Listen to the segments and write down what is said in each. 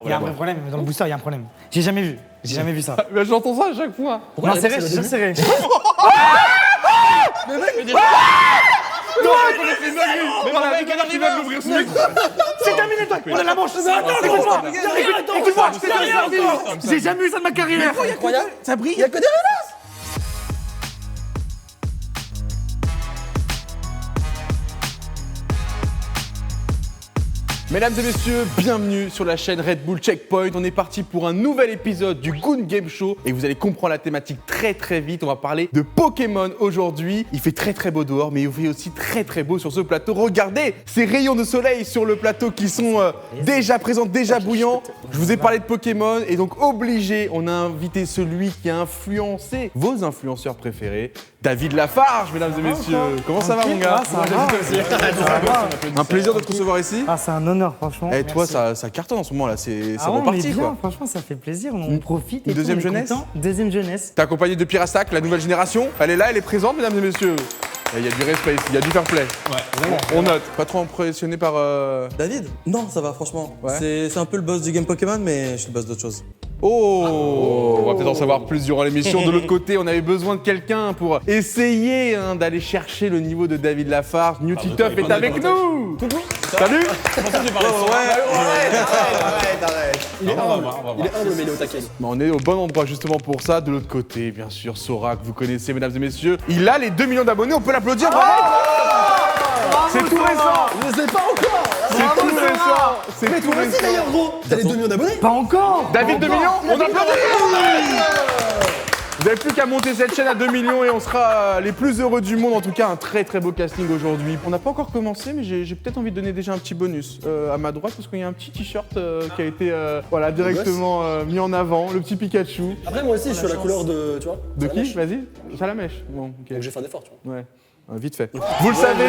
Il y a un vrai problème, dans le booster, il y a un problème. J'ai jamais vu ça. Mais j'entends ça à chaque fois. Non, serré, j'ai serré. Mais mec, non, on a fait une dinguerie. Mais on a vu qu'il va l'ouvrir ce micro. C'est terminé, toi. On a la manche. Écoute-moi, je fais rien. J'ai jamais vu ça de ma carrière. Incroyable. Ça brille. Il y a que des relances. Mesdames et messieurs, bienvenue sur la chaîne Red Bull Checkpoint. On est parti pour un nouvel épisode du Good Game Show et vous allez comprendre la thématique très vite. On va parler de Pokémon aujourd'hui. Il fait très beau dehors, mais il fait aussi très beau sur ce plateau. Regardez ces rayons de soleil sur le plateau qui sont déjà présents, déjà bouillants. Je vous ai parlé de Pokémon et donc obligé, on a invité celui qui a influencé vos influenceurs préférés, David Lafarge, mesdames et messieurs. Comment ça va, mon gars? Ça va. Un plaisir de te recevoir ici. Ah, c'est un honneur, franchement. Et toi, ça cartonne en ce moment là, c'est Ah ouais, reparti mais bien, quoi. franchement, ça fait plaisir, on profite. Et Deuxième tout, on est jeunesse content. Deuxième jeunesse. T'es accompagné de Pirastack, la nouvelle génération. Elle est là, elle est présente, mesdames et messieurs. Il y a du respect ici, il y a du fair play. Ouais, vraiment. On note. Pas trop impressionné par. David? Non, ça va, franchement. Ouais. C'est un peu le boss du game Pokémon, mais je suis le boss d'autre chose. Oh, on va peut-être en savoir plus durant l'émission. De l'autre côté, on avait besoin de quelqu'un pour essayer d'aller chercher le niveau de David Lafarge. New Titeuf est avec nous. Salut. Il est humble, mais il est au taquet. On est au bon endroit justement pour ça. De l'autre côté, bien sûr, Sora, que vous connaissez, mesdames et messieurs. Il a les 2 millions d'abonnés, on peut l'applaudir. C'est tout récent. Je sais pas encore. C'est tout récent. C'est tout Toi aussi récent. d'ailleurs, gros. T'as les 2 millions d'abonnés? Pas encore. David 2 millions, on applaudit. Vous n'avez plus qu'à monter cette chaîne à 2 millions et on sera les plus heureux du monde. En tout cas, un très beau casting aujourd'hui. On n'a pas encore commencé, mais j'ai peut-être envie de donner déjà un petit bonus à ma droite parce qu'il y a un petit t-shirt qui a été directement mis en avant, le petit Pikachu. Après, moi aussi, je suis la couleur de. Tu vois? De qui? Salamèche. Vas-y, Salamèche. Bon, ok. Donc, je vais faire des efforts, tu vois. Ouais, vite fait. Vous le savez,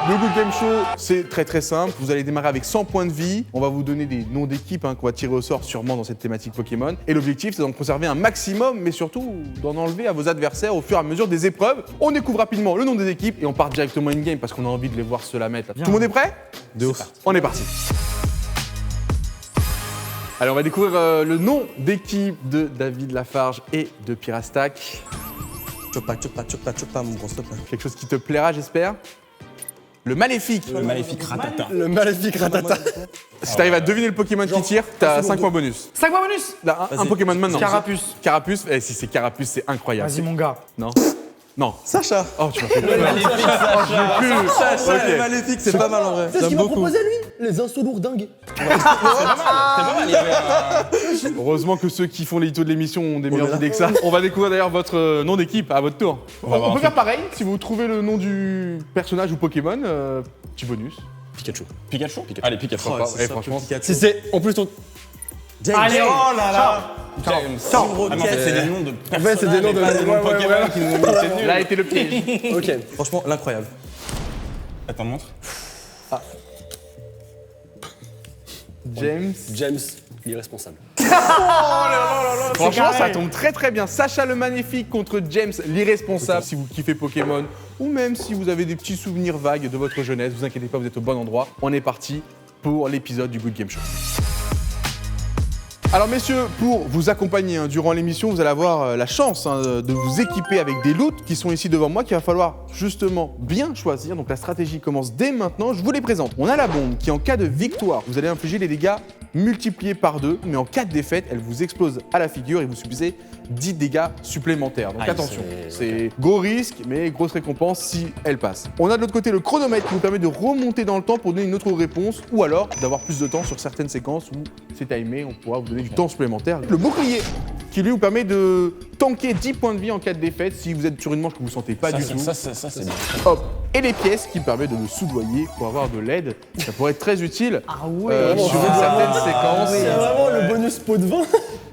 le Good Game Show, c'est très simple. Vous allez démarrer avec 100 points de vie. On va vous donner des noms d'équipes qu'on va tirer au sort sûrement dans cette thématique Pokémon. Et l'objectif, c'est d'en conserver un maximum, mais surtout d'en enlever à vos adversaires au fur et à mesure des épreuves. On découvre rapidement le nom des équipes et on part directement in-game parce qu'on a envie de les voir se la mettre. Tout le monde est prêt? De ouf. On est parti. Alors, on va découvrir le nom d'équipe de David Lafarge et de Pirastack. Chopa, mon gros, s'il te plaît. Quelque chose qui te plaira, j'espère. Le Maléfique. Le maléfique ratata. Le maléfique ratata. Si t'arrives à deviner le Pokémon qui tire, t'as 5 points bonus. 5 points bonus. Là, un Vas-y. Pokémon maintenant. Carapuce. Carapuce. Eh, si c'est Carapuce, c'est incroyable. Vas-y, mon gars. Non. Non. Sacha. Oh, tu m'as fait peur. Sacha, Ok. le maléfique, c'est pas mal en vrai. C'est ce J'aime qu'il m'a beaucoup. proposé, lui? Les insos lourdingues. C'est pas mal, il y avait un... Heureusement que ceux qui font l'édito de l'émission ont des meilleures idées que ça. On va découvrir d'ailleurs votre nom d'équipe à votre tour. On peut faire pareil. Si vous trouvez le nom du personnage ou Pokémon, petit bonus. Pikachu. Pikachu. Allez, Pikachu. Oh, c'est Eh, ça, franchement, Pikachu. Si c'est. En plus, ton. James. Allez. Oh là là. James. Ciao. Ah, mais en fait, c'est des noms de personnages. fait, c'est des noms de- et pas des noms de ouais, Pokémon ouais. qui nous ont mis. C'est nul. là a été le piège. Ok. Franchement, l'incroyable. Attends, montre. James, l'irresponsable. Franchement, ça carré. tombe très bien. Sacha le Magnifique contre James l'Irresponsable. Si vous kiffez Pokémon ou même si vous avez des petits souvenirs vagues de votre jeunesse, vous inquiétez pas, vous êtes au bon endroit. On est parti pour l'épisode du Good Game Show. Alors messieurs, pour vous accompagner durant l'émission, vous allez avoir la chance de vous équiper avec des loots qui sont ici devant moi qu'il va falloir justement bien choisir. Donc la stratégie commence dès maintenant, je vous les présente. On a la bombe qui en cas de victoire, vous allez infliger les dégâts multipliés par 2, mais en cas de défaite, elle vous explose à la figure et vous subissez 10 dégâts supplémentaires. Donc Aïe, attention, c'est gros risque, mais grosse récompense si elle passe. On a de l'autre côté le chronomètre qui vous permet de remonter dans le temps pour donner une autre réponse, ou alors d'avoir plus de temps sur certaines séquences où c'est timé, on pourra vous donner du temps supplémentaire. Le bouclier qui lui vous permet de tanker 10 points de vie en cas de défaite si vous êtes sur une manche que vous ne sentez pas du tout. Ça, c'est bien. Hop. Et les pièces qui permettent de le soudoyer pour avoir de l'aide. Ça pourrait être très utile Ah ouais. sur une certaine séquence. C'est vraiment le bonus pot de vin.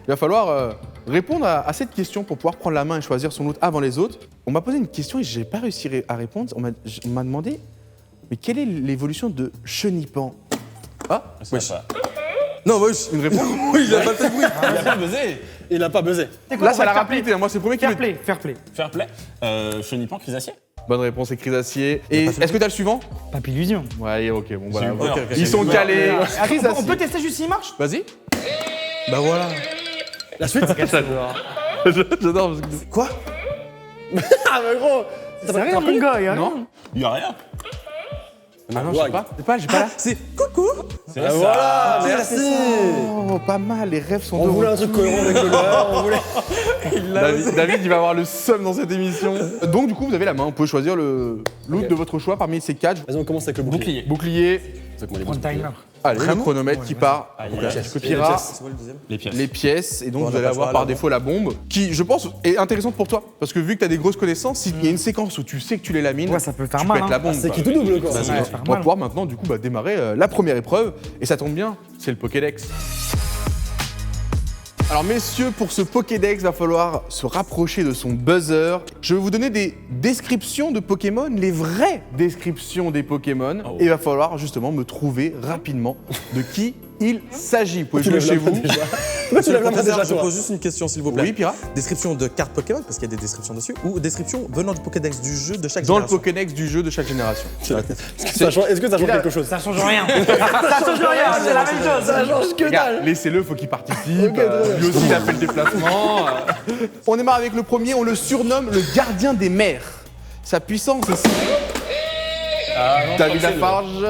Il va falloir répondre à cette question pour pouvoir prendre la main et choisir son loot avant les autres. On m'a posé une question et j'ai pas réussi à répondre. On m'a demandé, mais quelle est l'évolution de Chenipan? Ah, Wesh. Non, wesh. une réponse? Oui, il a pas fait de bruit. Il a pas buzzé. Il a pas buzzé. Là, ça l'a rapidité. Moi, c'est le premier qui Fair me... play, fair play. Fair play. Chenipan, Chrysacier. Bonne réponse, et Crisacier. Et est-ce que t'as le suivant? Papillusion. Ouais, ok, bon voilà. eu peur. Ils sont calés. On peut tester juste s'il marche? Vas-y. Bah voilà. La suite. J'adore parce que... Quoi? Ah, mais gros. Sérieux, mon gars, y'a rien. Non. Il y a rien. Ah non, je sais pas, j'ai pas là. C'est coucou. C'est Ah, ça. voilà, merci. Oh, pas mal, les rêves sont On de voulait un truc cohérent avec le beurre, on voulait. David, il va avoir le seum dans cette émission. Donc, du coup, vous avez la main. Vous pouvez choisir le loot de votre choix parmi ces 4. Vas-y, on commence avec le bouclier. Bouclier. C'est comment les On boucliers. timer. Allez, le chronomètre qui part. Copiera C'est quoi le deuxième? Les pièces. les pièces. Et donc, Bon, on vous a allez pas le avoir choix, par alors. défaut la bombe. Qui, je pense, est intéressante pour toi. Parce que vu que tu as des grosses connaissances, s'il y a une séquence où tu sais que tu les lamines, Ouais, ça peut faire tu mal, peux être hein. la bombe. C'est quoi. qui tout double, quoi. Ouais, ça va faire on va mal. pouvoir maintenant du coup démarrer la première épreuve et ça tombe bien, c'est le Pokédex. Alors messieurs, pour ce Pokédex, va falloir se rapprocher de son buzzer. Je vais vous donner des descriptions de Pokémon, les vraies descriptions des Pokémon, et il va falloir justement me trouver rapidement de qui il s'agit. Vous pouvez Tu jouer lèves chez la main vous. déjà. Pourquoi tu lèves la main déjà, Je toi? pose juste une question, s'il vous plaît. Oui, Pira. Description de cartes Pokémon, parce qu'il y a des descriptions dessus, ou description venant du Pokédex du jeu de chaque Dans le génération. Pokédex du jeu de chaque génération. Est-ce que ça change quelque chose? Ça change rien. Ça change rien, c'est la même chose. Ça change que Regarde, dalle. laissez-le, faut qu'il participe. Ok, très bien. Lui aussi, il a fait le déplacement. On démarre avec le premier, on le surnomme le gardien des mers. Sa puissance est... David Lafarge,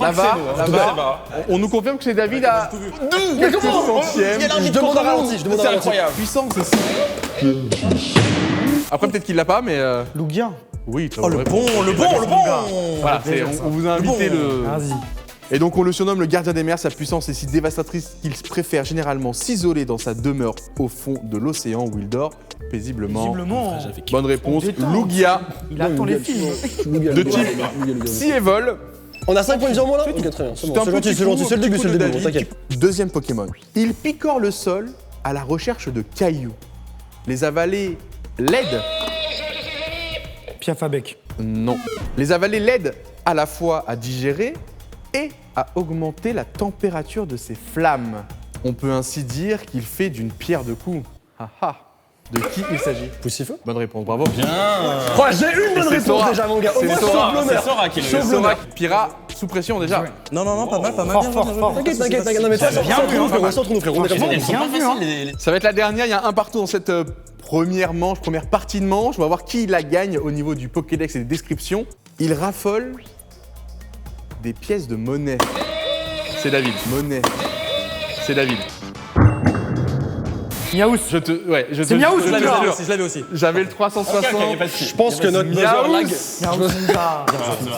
Lavar, on nous confirme que c'est David à 12 centièmes. Je demande un ralenti, je demande un C'est ralenti. incroyable. Puissance est... Après peut-être qu'il l'a pas, mais Lugia. oui. très Oh, bonne le réponse. bon, le bon, le bon. Voilà, on vous a invité le... Vas-y. Et donc on le surnomme le gardien des mers, sa puissance est si dévastatrice qu'il préfère généralement s'isoler dans sa demeure au fond de l'océan où il dort paisiblement. Visiblement. Bonne réponse, On détend. Lugia, Il attend les films. de type Psy-Evol. On a 5 points de sur moi là? Ok, très bien, c'est bon. C'est gentil, c'est gentil, c'est le début, c'est le début, t'inquiète. Deuxième Pokémon. Il picore le sol à la recherche de cailloux. Les avaler l'aident. Piafabec. Non. Les avaler l'aident à la fois à digérer et à augmenter la température de ses flammes. On peut ainsi dire qu'il fait d'une pierre deux coups. Ah ah. De qui il s'agit? Poussifeu? Bonne réponse, bravo. Bien. Oh, j'ai une bonne c'est réponse Sora. déjà, mon gars. Au C'est moins, Sora. sauve l'honneur. C'est Sora qui Sauve le l'honneur. Pira, sous pression déjà. Non, non, non, pas mal, pas mal. Fort, bien, fort, bien, bien, fort. bien. T'inquiète. Non, mais toi, bien entre vu, nous, hein, frérot, entre nous, frérot. On est Franchement, comme Elles ça. sont bien pas vu, faciles, les- Ça va être la dernière, il y a un partout dans cette première manche, première partie de manche. On va voir qui la gagne au niveau du Pokédex et des descriptions. Il raffole des pièces de monnaie. C'est David. Monnaie. C'est David. Miaous. Je te... Ouais, je te... C'est Miaous, je Je te l'avais jure. aussi, je l'avais aussi. J'avais le Ok, 360. ok, y a pas de souci. Je pense que notre buzzer Miaous. lag. Miaous, mon gars.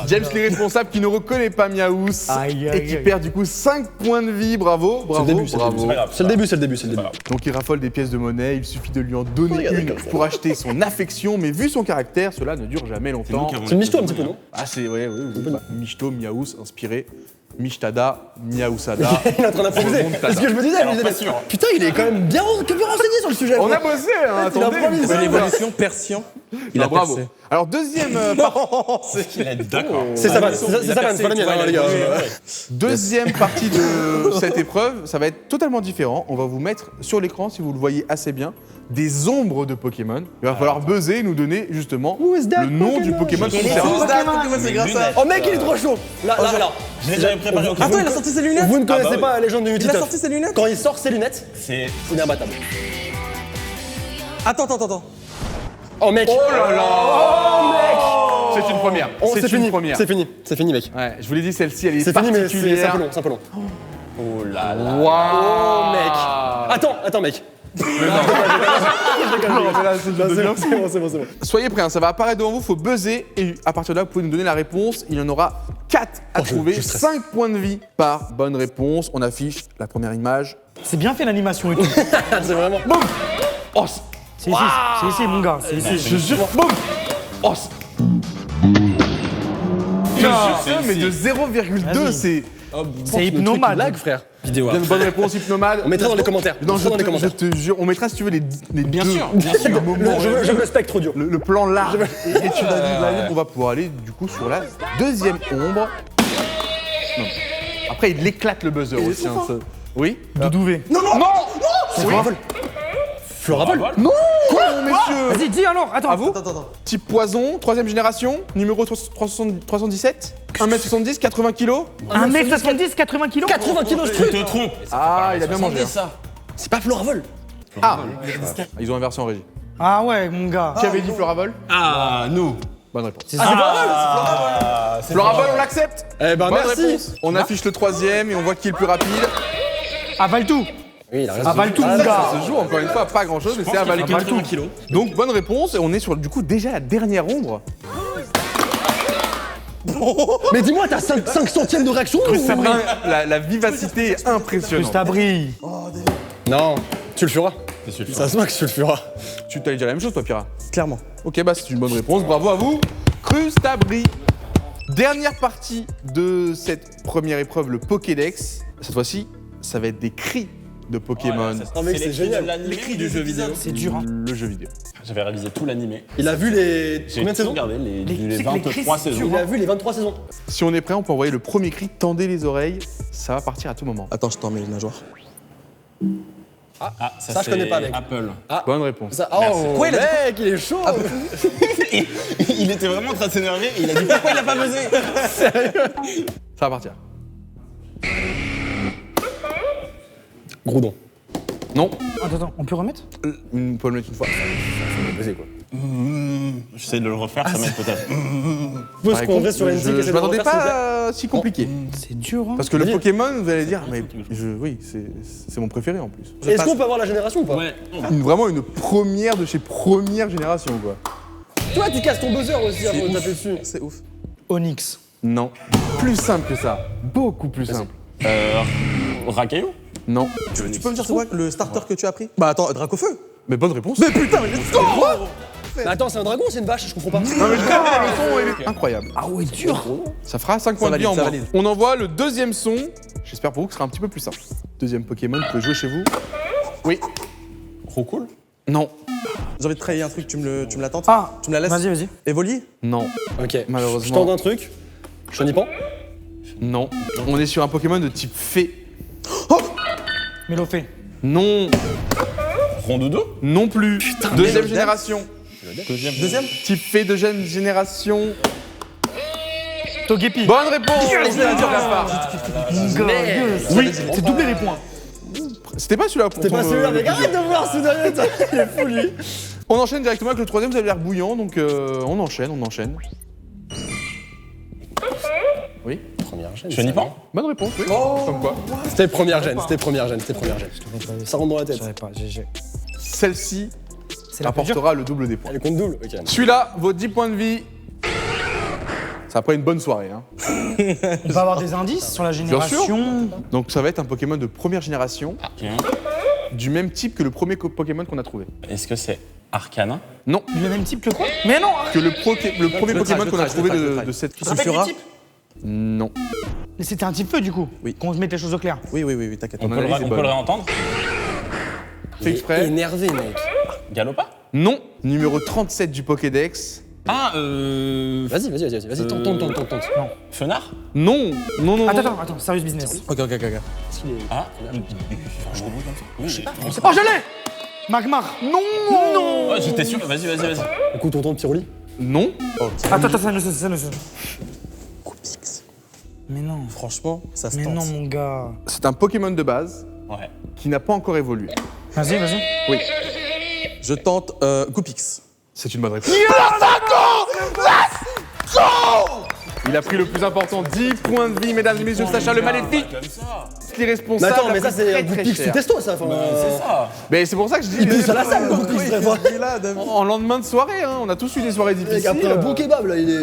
James l'irresponsable qui ne reconnaît pas Miaous Aïe, aïe, et qui aïe. perd du coup 5 points de vie. Bravo, C'est bravo, le début, c'est le bravo. début. C'est pas grave. C'est le début, c'est le début, c'est le début. Donc il raffole des pièces de monnaie, il suffit de lui en donner une pour acheter son affection, mais vu son caractère, cela ne dure jamais longtemps. C'est une misto un petit peu, non? Ah c'est ouais, Michto, Miaous, inspiré, Michtada, Miaousada. Il est en train d'improviser. C'est ce que je me disais, je me disais, pas sûr. putain, il est quand même bien renseigné sur le sujet. On a gros. bossé, hein, Il a attendez. improvisé. C'est l'évolution Persian. Il a bravo. percé. Alors deuxième, Il est d'accord. C'est sa vanne, c'est sa vanne, c'est pas la mienne, hein, les gars. deuxième partie de cette épreuve, ça va être totalement différent. On va vous mettre sur l'écran, si vous le voyez assez bien, des ombres de Pokémon. Il va falloir buzzer et nous donner justement Who is that le nom du Pokémon Quel est concernant. Pokémon C'est grâce à. Oh mec, il est trop chaud. Là, Je l'ai déjà préparé au cas Attends, il a sorti ses lunettes. Vous ne connaissez bah oui. pas la légende de Il a Mutitoff. sorti ses lunettes. Quand il sort ses lunettes, C'est. il est imbattable. Attends. Oh mec. Oh là là C'est une première. Oh, C'est c'est une fini. première. C'est fini. C'est fini, mec. Ouais, je vous l'ai dit, celle-ci, elle est C'est fini, mais c'est un particulière. peu long, c'est un peu long. Oh là là. Waouh Oh mec. Attends, mec. C'est bon. Soyez prêts, hein, ça va apparaître devant vous, faut buzzer et à partir de là, vous pouvez nous donner la réponse. Il y en aura 4 à trouver, je stresse. 5 points de vie par bonne réponse. On affiche la première image. C'est bien fait l'animation et tout. C'est vraiment. Oh, C'est ici, mon gars. C'est ici. je jure, boum Oh, mais de 0,2, Vas-y. c'est C'est Hypnomade. Lag, frère. Vidéo. une bonne réponse, Hypnomade. On mettra dans les commentaires. Non, On mettra dans les commentaires. je te jure, on mettra si tu veux les Bien deux. sûr, bien sûr. Je veux le spectre audio. Le plan large. Et tu l'as dit, on va pouvoir aller du coup sur la deuxième ombre. Non. Après, il éclate le buzzer aussi. Hein, ça. Oui Doudouvé. C'est Floravel. Floravel. Non Comment, messieurs? Vas-y, dis alors, attends. À vous? Attends. Type poison, 3ème génération, numéro 317, 1m70, 80 kg. 1m70, 80 kg. 80 kilos, je Tu truc. te trompes. Ah, il a bien mangé. hein. ça. C'est pas Floravol. Ah, ils ont inversé en régie. Ah ouais, mon gars. Qui avait dit Floravol? Ah, nous. Bonne réponse. C'est ça. Floravol, on l'accepte? Eh ben, Bonne merci. réponse. On affiche le 3ème et on voit qui est le plus rapide. Avale tout. Oui, il a raison. Avale tout, mon Ça gars. se joue encore une fois, pas grand chose, mais c'est avalé. 80 kilos. Donc bonne réponse, et on est sur du coup déjà la dernière ombre. Mais dis-moi, t'as 5 centièmes de réaction ou... La vivacité est impressionnante. Sabri. Non, tu le feras. C'est sûr. Ça se voit que tu le feras. Tu t'allais dire la même chose toi Pira? Clairement. Ok bah c'est une bonne réponse, bravo à vous. Crustabri. Dernière partie de cette première épreuve, le Pokédex. Cette fois-ci, ça va être des cris de Pokémon. Non, mec, c'est génial. Les cris du jeu vidéo. C'est dur, hein. Le jeu vidéo. J'avais révisé tout l'animé. Il a vu les... J'ai Combien de saisons regardé les tu sais que les 23 cris, c'est saisons. dur, Il a vu les 23 saisons. Si on est prêt, on peut envoyer le premier cri, tendez les oreilles, ça va partir à tout moment. Attends, je t'en mets une nageoire. Ah, Ça, je connais pas, mec. Apple. Bonne réponse. Ça... Oh, Quoi, il a dit mec, il est chaud. Il était vraiment en train de s'énerver. Il a dit pourquoi il a pas buzzé. Ça va partir. Groudon. Non, Attends, on peut remettre? on peut le mettre une fois. Baiser, quoi. J'essaie de le refaire, ça m'aide peut-être. Vous, Par ce qu'on contre, reste sur NT, je m'attendais pas si compliqué. C'est dur, hein. Parce que le Vas-y. Pokémon, vous allez dire, mais oui, c'est mon préféré en plus. Est-ce qu'on peut avoir la génération ou pas? Ouais. Vraiment une première de chez première génération, quoi. Toi, tu casses ton buzzer aussi avant de taper dessus. C'est ouf. Onyx. Non. Plus simple que ça. Beaucoup plus simple. Rakaio. Non. Tu peux me dire c'est quoi le starter que tu as pris? Bah attends, Dracofeu. Mais bonne réponse. Mais putain, mais let's go. Mais attends, c'est un dragon ou c'est une vache? Je comprends pas. Non mais vraiment, le son il est incroyable. Ah ouais, dur. Ça fera 5 points de vie valide, en ça moins. valide. On envoie le deuxième son. J'espère pour vous que ce sera un petit peu plus simple. Deuxième Pokémon, vous pouvez jouer chez vous. Oui. Roucoule. Non. J'ai envie de trahir un truc, tu me la tentes? Ah. Tu me la laisses? Vas-y. Evoli? Non. Ok. Malheureusement. Je tente un truc. Chenipan. Non. On est sur un Pokémon de type fée. Mélofée. Non. Rondoudou. Non plus. Deuxième génération. Deuxième? Type fée, deuxième génération. Togepi. Bonne réponse. Oui, c'est doublé les points. C'était pas celui-là. T'es pas celui-là, mec. Arrête de voir Soudanet. Il est fou, lui. On enchaîne directement avec le troisième, vous avez l'air bouillant, donc on enchaîne. Oui. Première gêne. Chenipan. Bonne réponse, oui. Comme quoi. C'était première gêne. Ça rentre dans la tête. Je savais pas, GG. Celle-ci C'est la plus dure. apportera le double des points. Elle compte double. Ok. Celui-là, vos 10 points de vie. Ça après une bonne soirée. Hein. On va avoir des indices sur la génération. Donc ça va être un Pokémon de première génération, du même type que le premier Pokémon qu'on a trouvé. Est-ce que c'est Arcana? Non, Le même type que quoi? Mais non. que le premier le Pokémon trace, qu'on a le trouvé trace, le de trace. cette... Qui sulfura? Non. Mais c'était un type feu du coup. Oui. Qu'on se mette les choses au clair. Oui, t'inquiète. On peut analyse est le bonne. réentendre? Fait exprès. Énervé, mec. Galopa? Non. Numéro 37 du Pokédex. Ah, Vas-y, tente. Fenard? Non. Attends, serious business. Ok. Ah, Oh, je l'ai. Magmar. Non. oh, j'étais sûr. Vas-y. Écoute, tonton Piroli. Non. Attends, ça ne se. Mais non. Franchement, ça se Mais tente. non, mon gars. C'est un Pokémon de base Ouais. qui n'a pas encore évolué. Vas-y. Oui. Je tente Goopix. C'est une bonne réponse. Il a pris le plus important, 10 points de vie, mesdames et messieurs, Sacha le Maléfique. Qui est Mais responsable. attends, mais a ça, pris c'est très, un très Goopix sous cher. testo, ça. Enfin, C'est ça. Mais c'est pour ça que je dis. Il pisse à la salle, le Goopix, très fort. En lendemain de soirée, hein, on a tous eu des soirées Mec, difficiles. après un bon kebab, là, il est...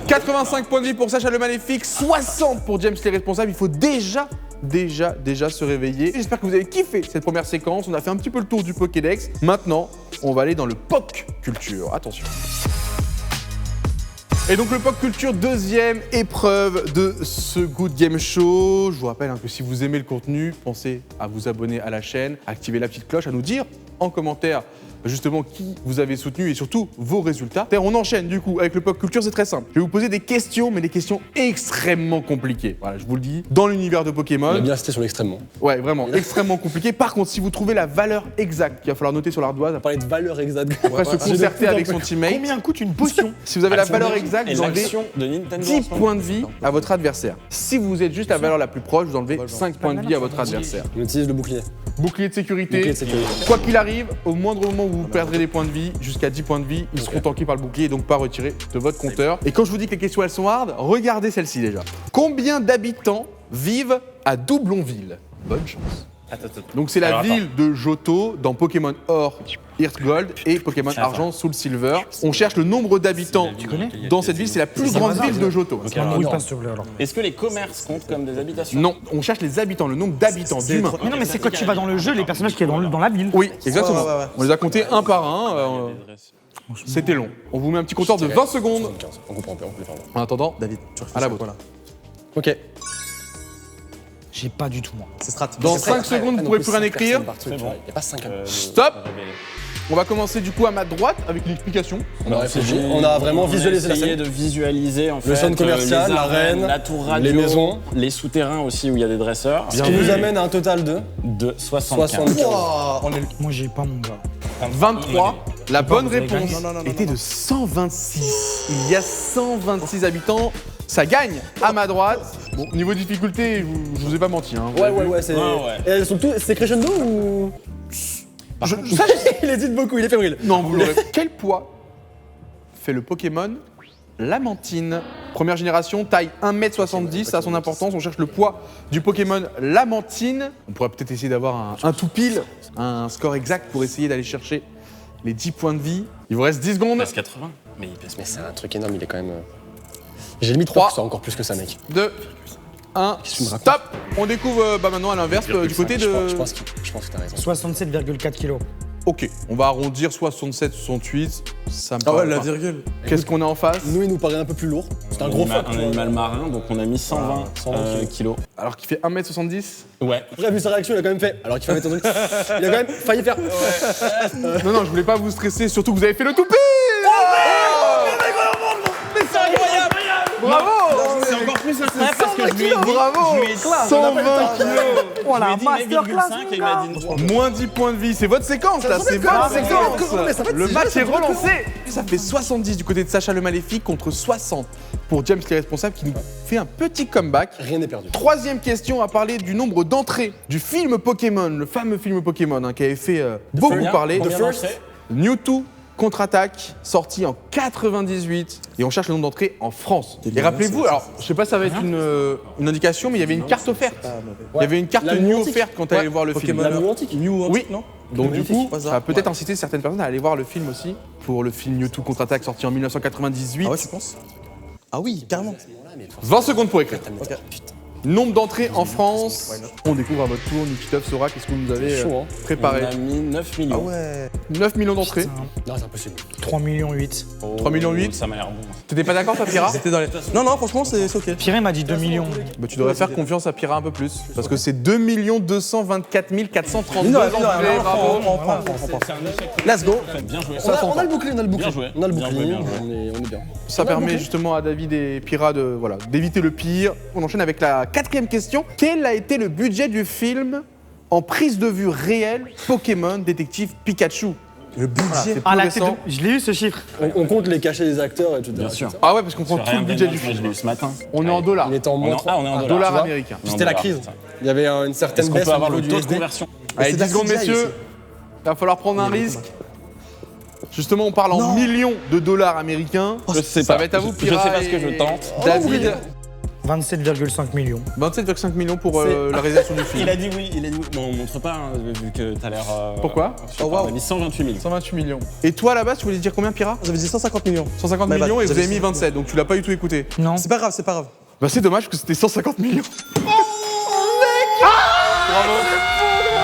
85 points de vie pour Sacha le Maléfique, 60 pour James les responsables. Il faut déjà se réveiller. J'espère que vous avez kiffé cette première séquence. On a fait un petit peu le tour du Pokédex. Maintenant, on va aller dans le POC Culture. Attention. Et donc le POC Culture, deuxième épreuve de ce Good Game Show. Je vous rappelle que si vous aimez le contenu, pensez à vous abonner à la chaîne, à activer la petite cloche, à nous dire en commentaire justement qui vous avez soutenu et surtout vos résultats. Et on enchaîne du coup avec le pop culture, c'est très simple. Je vais vous poser des questions, mais des questions extrêmement compliquées. Voilà, je vous le dis, dans l'univers de On a Pokémon. bien resté sur l'extrêmement. Ouais, vraiment, extrêmement compliqué. Par contre, si vous trouvez la valeur exacte, qu'il va falloir noter sur l'ardoise, On va parler de valeur exacte. après se concerter avec son teammate. Combien coûte une potion? Si vous avez la valeur exacte, Et vous enlevez l'action de Nintendo. 10 points de vie à votre adversaire. Si vous êtes juste la valeur la plus proche, vous enlevez 5 points de vie à votre adversaire. On utilise le bouclier. Bouclier de sécurité. Bouclier de sécurité. Quoi qu'il arrive, au moindre moment où vous perdrez des points de vie, jusqu'à 10 points de vie, ils seront tankés par le bouclier et donc pas retirés de votre compteur. Et quand je vous dis que les questions elles sont hard, regardez celle-ci déjà. Combien d'habitants vivent à Doublonville? Bonne chance. Donc c'est la Alors, ville de Johto dans Pokémon Or, Earth Gold et Pokémon Attends. Argent, Soul Silver. On cherche le nombre d'habitants dans cette ville, c'est la plus grande ville de Johto. Oui, pas s'il te plaît alors. Est-ce que les commerces comptent comme des habitations? Non, on cherche les habitants, le nombre d'habitants, d'humains. Mais non, mais c'est quand tu vas dans le jeu, les personnages qui sont dans la ville. Oui, exactement. Ouais. On les a comptés un par un. C'était long. On vous met un petit compteur de 20 secondes. 75. On comprend, on peut les faire. En attendant, David, tu à la vôtre. Voilà. Ok. J'ai pas du tout, moi. C'est strat. Dans C'est 5 secondes, vous pourrez plus rien écrire. C'est bon. Il n'y a pas 5 Stop. On va commencer du coup à ma droite avec l'explication. On a réfléchi, on a vraiment visualisé la essayé scène. de visualiser en fait centre commercial, les la arènes, reine, la tour radio, les maisons. les souterrains aussi où il y a des dresseurs. Ce qui nous amène à un total de De 75. 75. Moi, j'ai pas mon gars. 23. La bonne vous avez réponse gagné. Non, était de 126. Il y a 126 habitants. Ça gagne à ma droite. Bon, niveau difficulté, je vous ai pas menti. Hein. Vous avez vu. Ouais, c'est. Ouais, ouais. Et elles sont tous. C'est crescendo ou. Il hésite beaucoup, il est fébrile. Non, vous l'aurez. Quel poids fait le Pokémon Lamantine? Première génération, taille 1m70, ça a son importance. On cherche le poids du Pokémon Lamantine. On pourrait peut-être essayer d'avoir un tout pile, un score exact pour essayer d'aller chercher les 10 points de vie. Il vous reste 10 secondes. Il passe 80. Mais il passe Mais c'est un truc énorme, il est quand même. J'ai limite 3. 3 encore plus que ça, mec. 2, 1, Qu'est-ce que tu me racontes stop. On découvre maintenant à l'inverse du côté de... Je pense que t'as raison. 67,4 kilos. Ok, on va arrondir 67, 68. Ça me Ah ouais, paraît la pas. virgule. Qu'est-ce qu'on a en face? Nous, il nous paraît un peu plus lourd. C'est un gros fuck. Un animal marin, donc on a mis 120 kilos. Alors qu'il fait 1m70. Ouais. Après, vu sa réaction, il a quand même fait. Alors qu'il fallait ton truc. Il a quand même failli faire. Non, je voulais pas vous stresser, surtout que vous avez fait le toupet. Mais c'est incroyable. Bravo. C'est encore plus stress parce que je lui ai dit. Bravo. Je lui ai dit 120 kilos. Voilà, je lui ai dit 9,5 et il m'a dit Moins 10 points de vie, c'est votre séquence là, c'est votre séquence. Le match est relancé. Ça fait 70 du côté de Sacha le Maléfique contre 60 pour James l'irresponsable qui nous fait un petit comeback. Rien n'est perdu. Troisième question, on va parler du nombre d'entrées du film Pokémon, le fameux film Pokémon qui avait fait beaucoup parler. Combien d'entrées Mewtwo contre-attaque, sorti en 98, et on cherche le nombre d'entrées en France. Et rappelez-vous, alors je sais pas si ça va être une indication, mais il y avait une carte offerte. Il y avait une carte La New antique. offerte quand tu allais voir le film. La New Antique. Oui, non? donc du coup, Pas ça va peut-être inciter certaines personnes à aller voir le film aussi, pour le film Mewtwo contre-attaque sorti en 1998. Ah ouais, tu penses? Ah oui, carrément. 20 secondes pour écrire. Ok. Nombre d'entrées en France. On découvre à votre tour, Nikitov, Sora, qu'est-ce que vous nous avez Chaud, hein. préparé? On a mis 9 Ah millions. ouais. 9 millions d'entrées. Non, c'est impossible. 3 millions 8. 3 millions 8. Ça m'a l'air bon. T'étais pas d'accord, toi, Pira? C'était dans les. Non, non, franchement, c'est ok. Piré m'a dit 2 millions. Bah, tu devrais faire confiance à Pira un peu plus. Parce que c'est 2 224 432 Non, entrées. Bravo. on prend. C'est un échec. Let's go. Bien joué. On a le bouclier, on a le bouclier. Bien joué. On a le Bien bouclier, joué, bien joué. on est bien. Ça permet justement à David et Pira de, voilà, d'éviter le pire. On enchaîne avec la quatrième question. Quel a été le budget du film en prise de vue réelle Pokémon Détective Pikachu? Le budget. C'est Ah, plus là, récent. je l'ai eu ce chiffre. On compte les cachets des acteurs et tout. Bien sûr. Ah ouais, parce qu'on prend Sur tout le Ryan budget du Daniels, moi, je film. l'ai eu ce matin. On est en dollars. Il était en On est moins. en, on est en Dollars dollars. tu vois. américains. On est en C'était la dollars, crise. putain. Il y avait une certaine Est-ce qu'on baisse peut au avoir niveau le du taux de USD. conversion? Allez, c'est 10 secondes, la CGI messieurs. aussi. Il va falloir prendre un risque. Justement, on parle en millions de dollars américains. Je sais Ça pas. va être à vous, Je Pira. sais pas ce que et je tente. David, 27,5 millions. 27,5 millions pour la réalisation du film. Il a dit oui, il a dit oui. Bon, on montre pas, hein, vu que t'as l'air. Pourquoi je sais Oh, pas, waouh. On a mis 128 000. 128 millions. Et toi, là-bas, tu voulais dire combien, Pira? J'avais dit 150 millions. 150 My bad. millions et vous J'avais avez mis 27, donc tu l'as pas du tout écouté. Non. C'est pas grave, c'est pas grave. Bah c'est dommage parce que c'était 150 millions.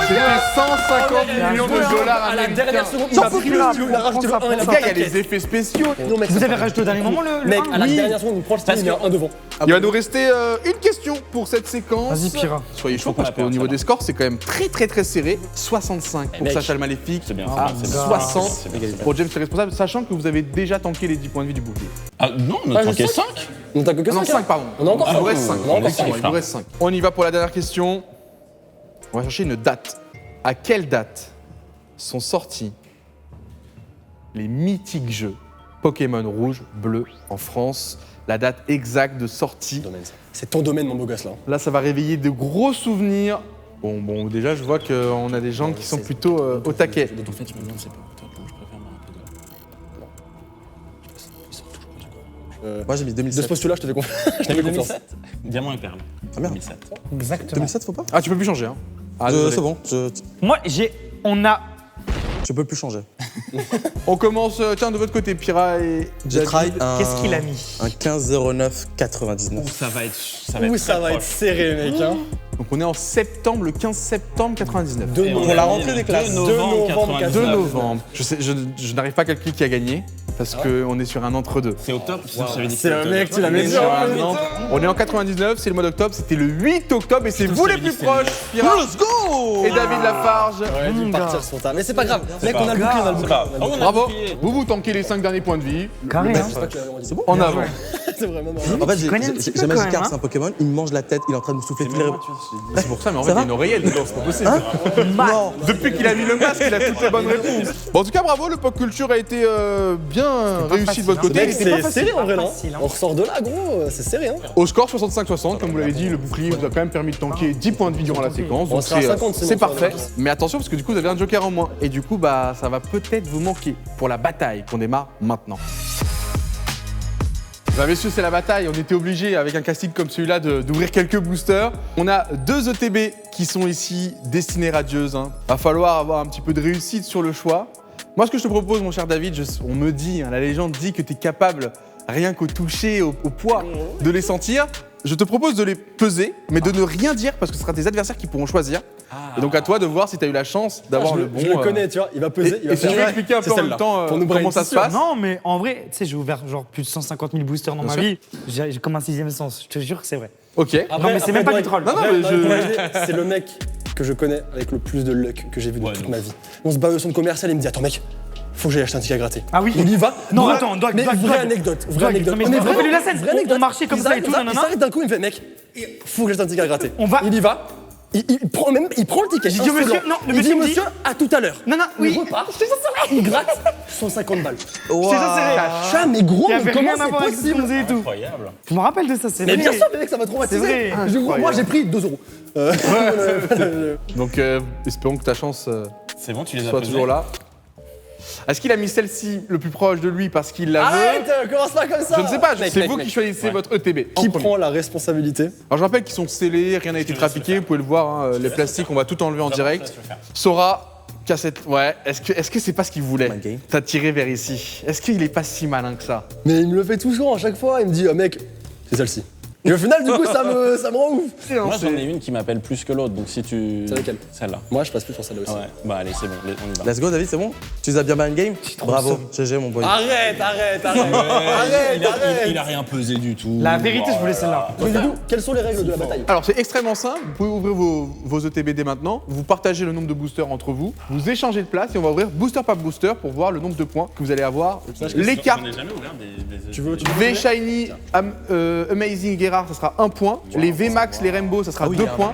C'était 150 millions de dollars À la américains. dernière seconde, il J'en a peux pris plus, le là. stylo, il a rajouté le 1 et Les la gars, il y a paquette. les effets spéciaux. Non, mec, Vous avez rajouté au dernier moment le. Mec, à la Oui. dernière seconde, il prend le stylo, il met un devant. Il va nous rester une question pour cette séquence. Vas-y, Pira. Soyez chaud Faut pas parce la qu'au perdre, niveau celle-là. des scores, c'est quand même très serré. 65 pour mec, Sacha le Maléfique. C'est bien. À c'est bien. 60 C'est bien. pour James le responsable, sachant que vous avez déjà tanké les 10 points de vie du bouclier. Ah non, on a tanké 5. Ah On a non, que 5. 5 pardon. On a encore Il vous cinq. reste 5. On a encore cinq. Il vous reste 5. On y va pour la dernière question. On va chercher une date. À quelle date sont sortis les mythiques jeux Pokémon rouge, bleu en France? La date exacte de sortie. C'est ton domaine, mon beau gosse, là. Là, ça va réveiller de gros souvenirs. Bon, déjà, je vois qu'on a des gens qui sont plutôt au taquet. En fait, je me demande, c'est pas toi, je préfère me rappeler de. Moi, j'ai mis De ce 2007. postulat, je te fais confiance. Je te fais confiance. Diamant et perle. Ah merde. 2007. Exactement. 2007, faut pas Ah, tu peux plus changer, hein. Ah, désolé. C'est bon, Moi, je peux plus changer. On commence, tiens, de votre côté, Pira et J'ai try un. Qu'est-ce qu'il a mis? Un 15-09-99. Ça va être. Ouh, ça va être serré, mec. Hein. Donc on est en septembre, le 15 septembre 99. Deux On noms. a la mis rentrée le des classes. 2 2 novembre novembre 2 99. novembre. Je n'arrive pas à calculer qui a gagné, parce qu'on est sur un entre-deux. C'est octobre. J'avais dit que C'est un octobre. mec, tu l'as On mis est sur un entre- On est en 99, c'est le mois d'octobre, c'était le 8 octobre et c'est vous les plus proches, Pira Let's go et David Lafarge. Ouais, dû partir sur ta. Mais c'est pas grave. Mec, on a le bouclier, on a le bouclier. pas- on a le on a- Bravo, bouclier. vous tankez les 5 derniers points de vie, Carré, hein. C'est bon. en avant. C'est vraiment marrant. En fait, j'ai connais un petit peu j'ai quand Magikarp, même, c'est un Pokémon, il me mange la tête, il est en train de me souffler toutes les C'est pour ça, mais en fait, il y a une oreillette dedans, c'est pas possible. Non Depuis qu'il a mis le masque, il a toutes les bonnes réponses. Bon, en tout cas, bravo, le Pop Culture a été bien réussi de votre côté. Mec, Il était pas c'est facile. serré en vrai, non facile, hein. On ressort de là, gros. C'est serré, hein. Au score 65-60, comme vous l'avez dit, le bouclier vous a quand même permis de tanker 10 points de vie durant la séquence. On Donc sera à c'est 50, c'est c'est bon, parfait. ça va. Mais attention, parce que du coup, vous avez un joker en moins. Et du coup, bah, ça va peut-être vous manquer pour la bataille qu'on démarre maintenant. Bah messieurs, c'est la bataille. On était obligé, avec un casting comme celui-là, d'ouvrir quelques boosters. On a 2 ETB qui sont ici destinés radieuses. Hein. Va falloir avoir un petit peu de réussite sur le choix. Moi, ce que je te propose, mon cher David, on me dit, hein, la légende dit que tu es capable, rien qu'au toucher, au poids, de les sentir. Je te propose de les peser, mais de ne rien dire parce que ce sera tes adversaires qui pourront choisir. Et donc à toi de voir si tu as eu la chance d'avoir le bon. Je le connais, tu vois. Il va peser. Il va Et si tu veux faire- expliquer un peu C'est en même celle-là. temps Pour nous comment brain, ça c'est se sûr. passe. Non, mais en vrai, tu sais, j'ai ouvert genre plus de 150 000 boosters dans ma sûr. vie. J'ai comme un 6e sens. Je te jure que c'est vrai. Ok. Après- Non, mais c'est même pas après, du troll. Non, non, Après, mais pour je- valider, c'est le mec que je connais avec le plus de luck que j'ai vu de toute ma vie. On se bat au centre commercial et il me dit attends mec, faut que j'aille acheter un ticket à gratter. Ah oui. Il y va. Non, Vraie- attends, Doig, mais Doig, vraie Doig. anecdote, vraie Doig, anecdote. non, mais On est on vraiment- fait la scène, vraie anecdote. on marchait comme Il ça et s'arrête, tout, il nanana. s'arrête d'un coup, il me fait mec, faut que j'achète un ticket à gratter. On va- Il y va. Il prend le ticket. J'ai dit au un monsieur, seul. non, le il monsieur dit me dit- monsieur, à tout à l'heure. Non, non, oui. Il repart. Il gratte 150 balles. Wow. Chat, mais gros, Il y mais avait comment rien à c'est voir avec ce qu'on possible? faisait et tout. Incroyable. Je me rappelle de ça, c'est Mais vrai. bien sûr, mais mec, ça m'a traumatisé. C'est vrai. Moi, j'ai pris 2 euros. Donc espérons que ta chance C'est bon, tu les as soit pesés. toujours là. Est-ce qu'il a mis celle-ci le plus proche de lui parce qu'il la veut? Arrête, commence pas comme ça. Je ne sais pas, Mec, c'est mec, vous mec. qui choisissez votre ETB. en Qui premier. prend la responsabilité? Alors je rappelle qu'ils sont scellés, rien n'a été trafiqué, vous pouvez le voir, hein, les plastiques, on va tout enlever en direct. je vais faire. Sora, cassette, ouais, est-ce que c'est pas ce qu'il voulait? My game. T'as tiré vers ici. Est-ce qu'il est pas si malin que ça? Mais il me le fait toujours à chaque fois. Il me dit, mec, c'est celle-ci. Et au final, du coup, ça me rend ouf. Moi, j'en ai une qui m'appelle plus que l'autre, donc si tu. C'est laquelle? Celle-là. Moi, je passe plus sur celle-là aussi. Ouais, bah allez, c'est bon, on y va. Let's go, David, c'est bon? Tu les as bien game? Bravo, GG, mon boy. Arrête. Il a rien pesé du tout. La vérité, je voulais celle-là. Mais du coup, quelles sont les règles de la bataille? Alors c'est extrêmement simple, vous pouvez ouvrir vos ETB dès maintenant, vous partagez le nombre de boosters entre vous, vous échangez de place et on va ouvrir booster par booster pour voir le nombre de points que vous allez avoir. Les cartes J'en ai jamais ouvert des. Tu veux V Shiny, Amazing Gerard, ça sera 1 point. Les VMAX, les Rainbow, ça sera 2 points.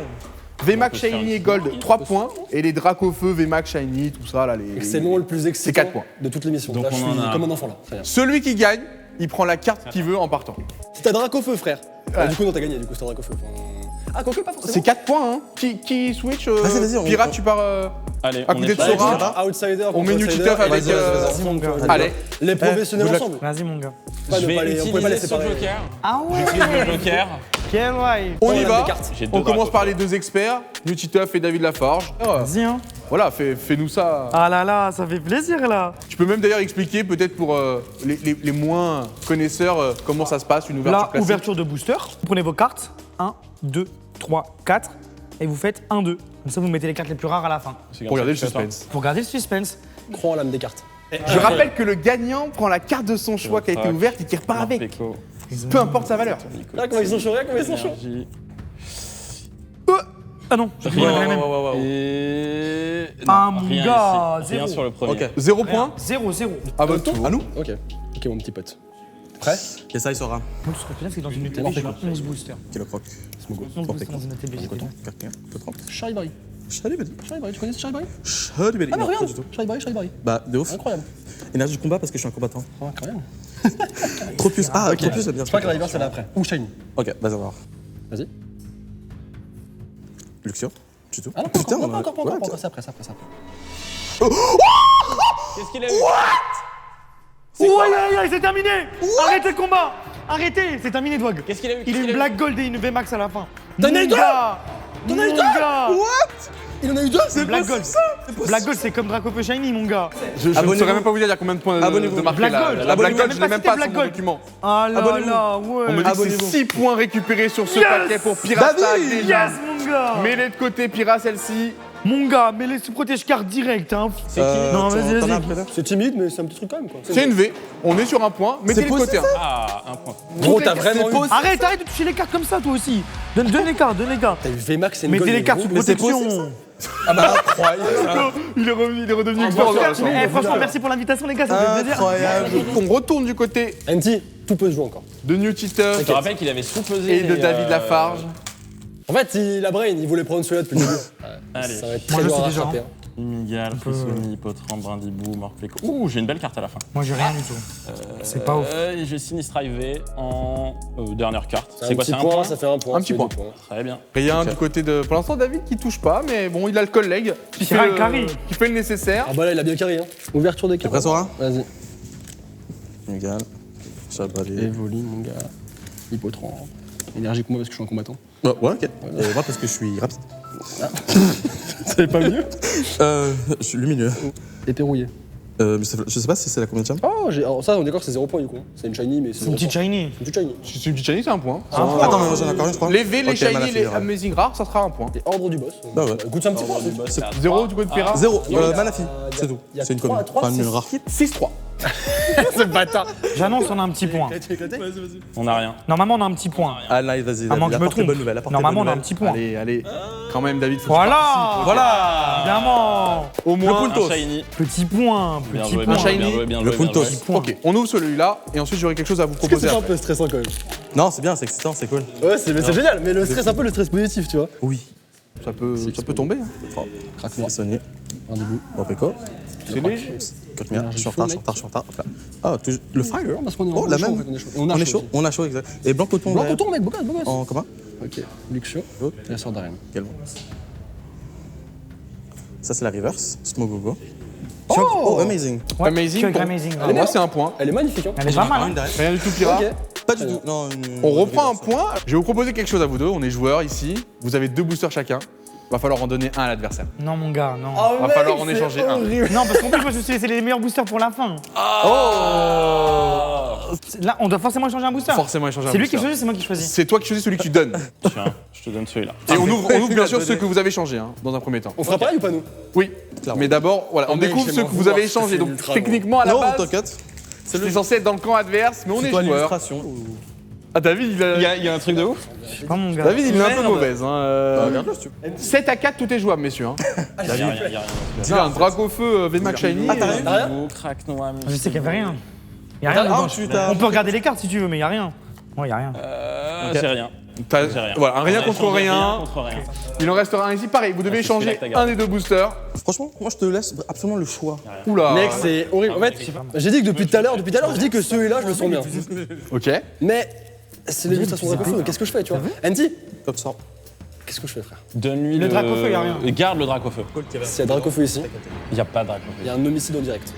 VMAX Shiny et Gold, 3 points. Et les Dracofeu, VMAX Shiny, tout ça là. C'est le moment le plus excitant 4 points. de toute l'émission. Donc Là, je on en suis a- comme un enfant là. Très bien. Celui qui gagne, il prend la carte qu'il veut en partant. Si t'as Dracofeu, frère. Du coup, non, t'as gagné. Du coup, c'est un Dracofeu. Ah, quoique, pas forcément. C'est 4 points, hein. Qui switch Vas-y, on- Pirate, tu pars Allez, à côté de prêt. Sora. Outsider. On met contre Nutiteuf outsider. avec, Vas-y, vas-y, mon gars. Allez, Les professionnels good luck. ensemble. Vas-y, mon gars. Pas Je de vais pas les- on pouvait pas les utiliser ce séparer. joker. Ah J'utilise le joker. Quel vibe. on On y a va. des cartes. J'ai deux On commence Dracofeu. par les 2 experts, Nutiteuf et David Lafarge. Vas-y, hein. Voilà, fais-nous ça. Ah là là, ça fait plaisir là. Tu peux même d'ailleurs expliquer peut-être pour les moins connaisseurs comment ça se passe, une ouverture Là, classique. ouverture de booster. Vous prenez vos cartes. 1, 2, 3, 4. Et vous faites 1, 2. Comme ça, vous mettez les cartes les plus rares à la fin. Pour garder le suspense. Pour garder le suspense. Crois en l'âme des cartes. Je rappelle que le gagnant prend la carte de son choix qui a été ouverte et qui repart avec. Peu importe sa valeur. Là, comment ils sont chauds, comment ils sont chauds. Ah non, j'ai pris la même. Et. Ah, Non, mon rien gars, ici. Rien zéro. sur le premier. Ok. 0 point. 0-0. À votre tour. À nous. Ok. Ok, mon petit pote. Prêt? Et ça, il sera. Moi, tout ce que je c'est que dans une UTB, j'ai 11 boosters. Kilo croc. 11 boosters dans une UTB. j'ai Coton. fait. Carton. Coton. Charivari. Charivari. Charivari, tu connais ce Charivari? Charivari. Ah, bah Non, pas regarde. du tout. Charivari. Bah, de ouf. Incroyable. Énergie du combat parce que je suis un combattant. Oh, incroyable. Tropius. Ah, Tropius, j'aime bien. Je crois que la river, c'est là après. Ou Shiny. Ok, bah, ça va. Vas-y. Luxio. Du tout. Ah non, pas encore, pas encore, c'est après. Qu'est-ce qu'il a eu Ouais, c'est terminé. Arrêtez le combat. Arrêtez, c'est terminé, Dwag. Qu'est-ce qu'il a eu Il a une Black Gold et une VMAX à la fin. T'en as eu deux? T'en as eu deux? Il en a eu deux, c'est Black Gold. Black Gold, c'est comme Dracofeu Shiny, mon gars. Je ne Abonnez-vous. saurais même pas vous dire il y a combien de points de marqué Black là. Gold. La Black Abonnez-vous. Gold, je l'ai même pas Black sur mon Gold. document. Ah là Abonnez-vous. là, On me ouais. dit que c'est Abonnez-vous. 6 points récupérés sur ce Yes. paquet pour Pirata. déjà. Yes, mon gars. Mets-les de côté, Pira, celle-ci. Mon gars, mais les protège carte direct, hein. Non, vas-y, T'en as vas-y. après là C'est timide, mais c'est un petit truc quand même, quoi. C'est une V. On est sur un point. Mettez-les de côté. hein. Ah, un point. Gros, t'as vraiment eu. Arrête de toucher les cartes comme ça, toi aussi. Donne les cartes, T'as eu VMAX et une Mettez gold, les cartes gros. sous Mais c'est protection. Ah bah, incroyable. Il est redevenu expert. Eh, franchement, merci pour l'invitation, les gars, ça fait plaisir. Incroyable. On retourne du côté Anti, tout peut se jouer encore. de New Cheater Je te rappelle qu'il avait sous-pesé. et de David Lafarge. En fait, il a brain, il voulait prendre celui-là depuis le début. Allez. Ça va être Moi, très je dur sais à déjà, rattraper. hein. Imigal, Frissoni, Potran, Brindibou, Morpeko. Ouh, j'ai une belle carte à la fin. Moi, j'ai rien du tout. C'est pas ouf. Et j'ai Sinistra IV en dernière carte. Un C'est quoi, petit c'est un point ça fait un point. Un petit c'est point. deux points. Très bien. Rien du côté de. Pour l'instant, David qui touche pas, mais bon, il a le collègue qui Pira fait, et Carré. qui fait le nécessaire. Ah bah là, il a bien carré, hein. Ouverture des cartes. prêt, Sora? Vas-y. Égal. Chabali. Évoli, mon gars. Hippotran. Énergie que moi parce que je suis un combattant. Ouais, ok. Et moi, parce que je suis rapide. C'est pas mieux? Je suis lumineux. Épée rouillée. Mais je sais pas si c'est la combien de Oh, alors ça, on est d'accord, c'est 0 point du coup. C'est une shiny, mais c'est C'est une petite shiny. une petite shiny. Si c'est une petite shiny, c'est un point. Attends, mais moi j'en ai encore une, je crois. Les V, les Ok, shiny, mana les figure. Amazing rares, ça sera un point. Et ordre du boss. Bah ouais. Écoute, c'est un petit point. C'est 0 du côté de Pira. 0. Il y a- Manafi, il y a- c'est tout. il y a C'est une trois- commune. trois, Enfin, une six. rare. 6-3. Ce bâtard. J'annonce, on a un petit point. On n'a rien. Normalement, on a un petit point. Ah, nice, vas-y. À moins que je me Apporte les trompe. bonnes nouvelles. apporte les Normalement, on bonnes a un nouvelles. petit point. Allez. Quand même, David, faut que tu Voilà. Voilà. Évidemment. Au moins, Un shiny. Petit point. Bien Petit joué, point. bien joué, shiny. bien joué, bien Le joué, bien Puntos. joué. Point. Ok, on ouvre celui-là et ensuite j'aurai quelque chose à vous Est-ce que proposer. c'est un après. peu stressant quand même? Non, c'est bien, c'est excitant, c'est cool. Ouais, c'est génial, mais le stress, un peu le stress positif, tu vois. Oui. Ça peut tomber. hein. Craque noir. Sonnier. Rendez-vous. Morpeko. C'est léger. Cote-mire. Je suis en retard, Hop là. Ah, le fire. Parce qu'on est Oh, la même. on est chaud. Et On est chaud, on a chaud, exact. Et blanc coton. Blanc derrière. coton, mec, beau gosse, beau gosse. En commun Ok, Luxio. Oh. Et la sœur d'Ariane. Également. Ça, c'est la reverse. Smogogo. Oh Oh, amazing. Ouais, Amazing. que Pour- amazing. pour moi, c'est un point. Elle est magnifique, hein. Elle est pas mal. hein. Rien du tout, Pira. Ok. Pas du tout. Non, On reprend un point. Je vais vous proposer quelque chose à vous deux. On est joueurs ici. Vous avez 2 boosters chacun. Va falloir en donner un à l'adversaire. Non, mon gars, non. Va falloir en échanger un. Non, parce qu'en plus, moi, je me suis laissé les meilleurs boosters pour la fin. Là, on doit forcément échanger un booster. Forcément échanger un C'est lui qui booster. choisit, c'est moi qui choisis. C'est toi qui choisis celui que tu donnes. Tiens, je te donne celui-là. Et on ouvre bien sûr ceux que vous avez échangés hein, dans un premier temps. On fera pareil ou pas, nous? Oui. Mais d'abord, voilà, on mec, découvre je ceux vais que m'en vous avez vouloir, échangés. c'est Donc ultra techniquement, à la Non, base, t'inquiète. c'était censé être dans le camp adverse, mais on est Toi, joueurs. l'illustration. Ah, David, Il y a un truc de ouf. Je sais pas, mon gars. David, il est un peu mauvaise. Bah, regarde-le si tu veux. 7 à 4, tout est jouable, messieurs. Hein. Il y a rien, il y a rien. Il a un Dracofeu VMAX Shiny. Ah, t'as rien T'as rien? Beau, crack noir. Je sais qu'il y avait rien. Il y a rien Ah, dedans. tu t'as- On peut regarder les cartes si tu veux, mais il y a rien. Ouais, il y a rien. J'ai rien. T'as- J'ai rien. Voilà, un rien On a contre échangé rien. contre rien. Il en restera un ici. Pareil, vous devez c'est celui-là échanger que t'as gardé. un des 2 boosters. Franchement, moi, je te laisse absolument le choix. Oula. Mec, c'est horrible. En fait, j'ai dit que depuis tout à l'heure, je dis que celui-là, je le sens bien. Ok. Mais c'est l'illustration de Dracofeu, donc qu'est-ce que je fais, tu vois? Anti, Comme ça. qu'est-ce que je fais, frère? Donne-lui Le Dracofeu, y a rien. Garde le Dracofeu. S'il y a Dracofeu ici, Il n'y a pas de il y Dracofeu. a un homicide en direct.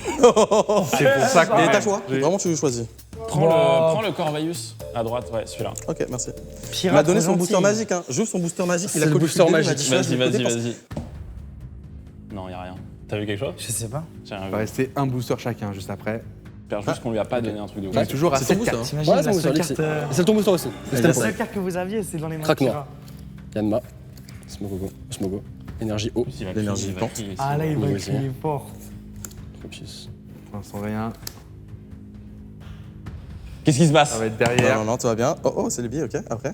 C'est pour ça que. Et t'as choix. Vraiment, tu choisis. Prends le Corvaius à droite, ouais, celui-là. Ok, merci. Il Pirate, m'a donné trop son gentil. booster magique. Hein. J'ouvre son booster magique. Il a le collé booster depuis le début, magique. il m'a dit, Vas-y, je vais vas-y, le côté vas-y. Non, il n'y a rien. T'as vu quelque chose Je sais pas. J'ai rien Il vu. va rester un booster chacun juste après. J'espère juste qu'on lui a pas donné un truc de ouf. On est toujours à C'est ton 7 booster. cartes. T'imagines Ouais, la c'est mon seule booster, carte. c'est le ton booster aussi. C'était La pour seule carte que vous aviez, c'est dans les mains de Craque noir. Pira. Yanma. Smogo. Énergie haut. L'énergie plante. Ah là, il va Oui, crier fort. Tropius. Pour l'instant, rien. Qu'est-ce qui se passe? Ça va être Non, derrière. non, non, tout va bien. Oh, c'est les billes, ok, après.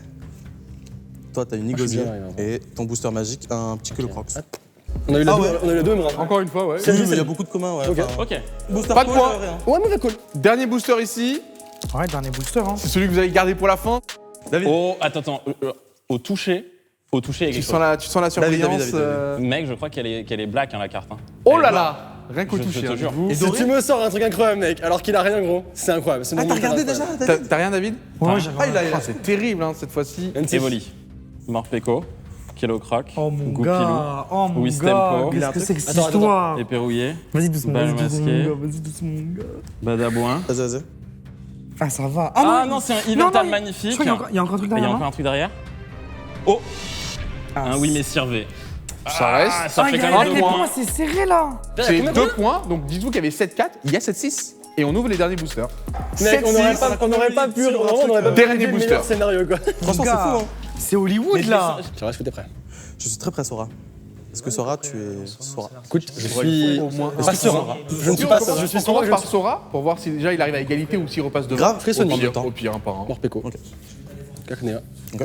Toi, t'as une Igosier bien, là. et ton booster magique, un petit que le Crocs. On a eu les Ah deux, ouais. on a eu les deux, mais Encore une fois, ouais. Oui, mais il y a beaucoup de communs, ouais. Ok. enfin, Ok. Booster Pas de call, points. rien. Ouais, mauvais call. Dernier booster ici. Ouais, dernier booster, hein. C'est celui que vous allez garder pour la fin. David. Oh, attends. Au toucher, il y a Tu quelque sens la surbrillance. David. chose. Mec, je crois qu'elle est black, hein, la carte. Hein. Oh Elle là est là. Rien qu'au Je toucher, te hein, jure. dites-vous. Et Si doré tu me sors un truc incroyable, mec, alors qu'il a rien, gros, c'est incroyable. C'est Ah, mon t'as moment regardé incroyable. déjà, David? T'as rien, David? Ouais, j'avais Ah, il a. Ah, c'est terrible, hein, cette fois-ci. Nancy. Evoli. Morpeko. Kilo Croc. Oh mon Goupilou. gars, oh mon Whis gars, Tempo. Il a un qu'est-ce que truc. c'est que cette Attends, attends. histoire? Éperouillé. Vas-y doucement, Balle vas-y doucement, masquée. mon gars, vas-y doucement, mon gars. Badabouin. Vas-y. Ah, ça va. Ah non, c'est un non, Yveltal non, magnifique. Je crois qu'il y a encore un truc Et il y a derrière, encore non? un truc derrière. Oh, un oui mais Sirvé. Ça reste. Ça Ah, fait il y a quand même les 2 points, points. c'est serré là. C'est combien 2 points, donc dites-vous qu'il y avait 7-4, il y a 7-6. Et on ouvre les derniers boosters. Mec, on 7-6. n'aurait pas pu. Vraiment, on n'aurait pas pu. Dernier rêver le booster. meilleur scénario, quoi. Franchement, c'est fou, hein. C'est Hollywood là. Tu restes que t'es prêt. Je suis très prêt, Sora. Est-ce que Sora, tu es Sora? Écoute, je suis. Au moins. Pas Sora. Je ne suis pas Sora. Je suis On Sora. commence Je par suis Sora pour voir si déjà il arrive à égalité ou s'il repasse devant. Grave, au frissonnement pire, de temps. au pire, un par un. Morpeko. Ok. Kaknea. Ok.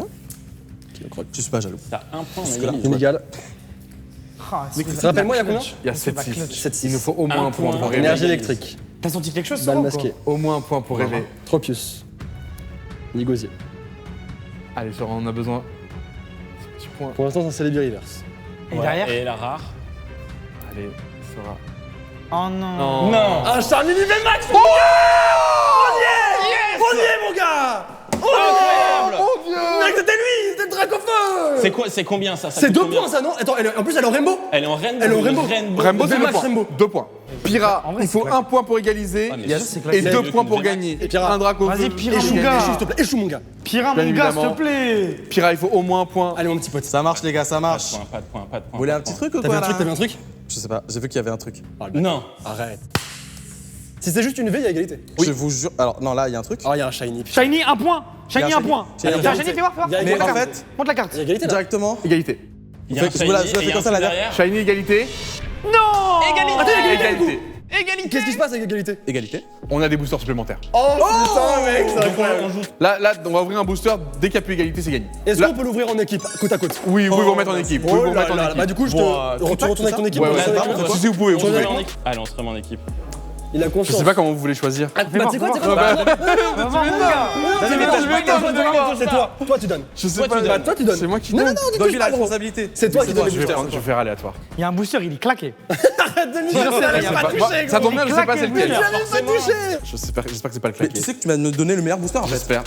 Je suis pas jaloux. T'as un point, mais là. limite. Inégal. Ah, Rappelle-moi, il y a combien? Il y a 7-6. Il nous faut au moins un point point. pour rêver. Énergie électrique. T'as senti quelque chose? Balle Sora, ou masquée. Au moins un point pour rêver. Tropius. Nigosier. Allez, Sora, on a besoin. Petit point. Pour l'instant, c'est un Celebi Reverse. quoi? Et derrière? Et la rare. Allez, Sora. Oh non. Non. Un Charlie Nivel Max! Oh! On y est, mon gars! Incroyable. Mec, c'était lui! C'était le Dracofeu! C'est combien ça? C'est 2 points, ça, non? Attends, en plus, elle est en Rainbow! Elle est en Rainbow. Elle est en Rainbow. Rainbow, c'est Deux 2 matchs points. Rainbow. 2 points. Pira, En vrai, il faut c'est claqué. 1 point pour égaliser Ouais, mais Bien sûr, c'est claqué. et 2 points pour gagner. Et Pira. Un drac au Vas-y, feu. Pira, Et mon je gars. gagne. Échoue, s'il te plaît, échoue, mon gars. Pira, Bien mon gars, s'il évidemment. te plaît. Pira, il faut au moins un point. Allez, mon petit pote. Ça marche, les gars, ça marche. Pas de point. Vous voulez un petit truc ou T'avais quoi un truc, là t'avais un truc? Je sais pas, j'ai vu qu'il y avait un truc. Non. Arrête. Si c'est juste une V, il y a égalité. Je vous jure. Alors, non, là, il y a un truc. Ah, il y a un Shiny. Shiny, un point. Shiny, Il y a un un point. Shiny. Il y a Tiens, un Shiny, fais voir, fais voir. Il y a Mais égalité. en fait, Montre la carte. Il y a égalité, là. directement. Égalité. Il y a un Je vous la- je shiny la et fais il y a comme un ça, truc la derrière. Shiny, égalité. Non. Égalité. Qu'est-ce qui se passe avec égalité? Égalité. On a des boosters supplémentaires. Oh, putain, mec, c'est Donc incroyable. on joue. Là, on va ouvrir un booster. Dès qu'il n'y a plus égalité, c'est gagné. Est-ce Là- qu'on peut l'ouvrir en équipe, côte à côte? Oui, vous pouvez vous remettre en équipe. Vous pouvez Oh vous là remettre en là, équipe. bah du coup, tu contact, retournes avec ton équipe. Ouais, on ouais, reste avec ouais, ton ouais. équipe. Si vous pouvez, On vous se met pouvez. en équipe. Allez, on se remet en équipe. Il a Je confiance. sais pas comment vous voulez choisir. Ah, bah, tu sais quoi, Va voir, Vas-y, Va voir, mon gars. c'est toi. Toi, tu donnes. Je sais Toi, pas. tu donnes. Toi, tu donnes. C'est moi qui Non, donne. non, non, Donc, dis il a pas, la gros. responsabilité. C'est toi qui donne les Je vais boosters. prendre- je vais faire aléatoire. Il y a un booster, il est claqué. Arrête de me dire, Je sais ça pas. pas Moi, touché, ça gros. tombe bien, je sais pas c'est Mais lequel. j'avais pas touché. J'espère que c'est pas le Mais claqué. tu sais que tu vas nous donner le meilleur booster en fait. J'espère.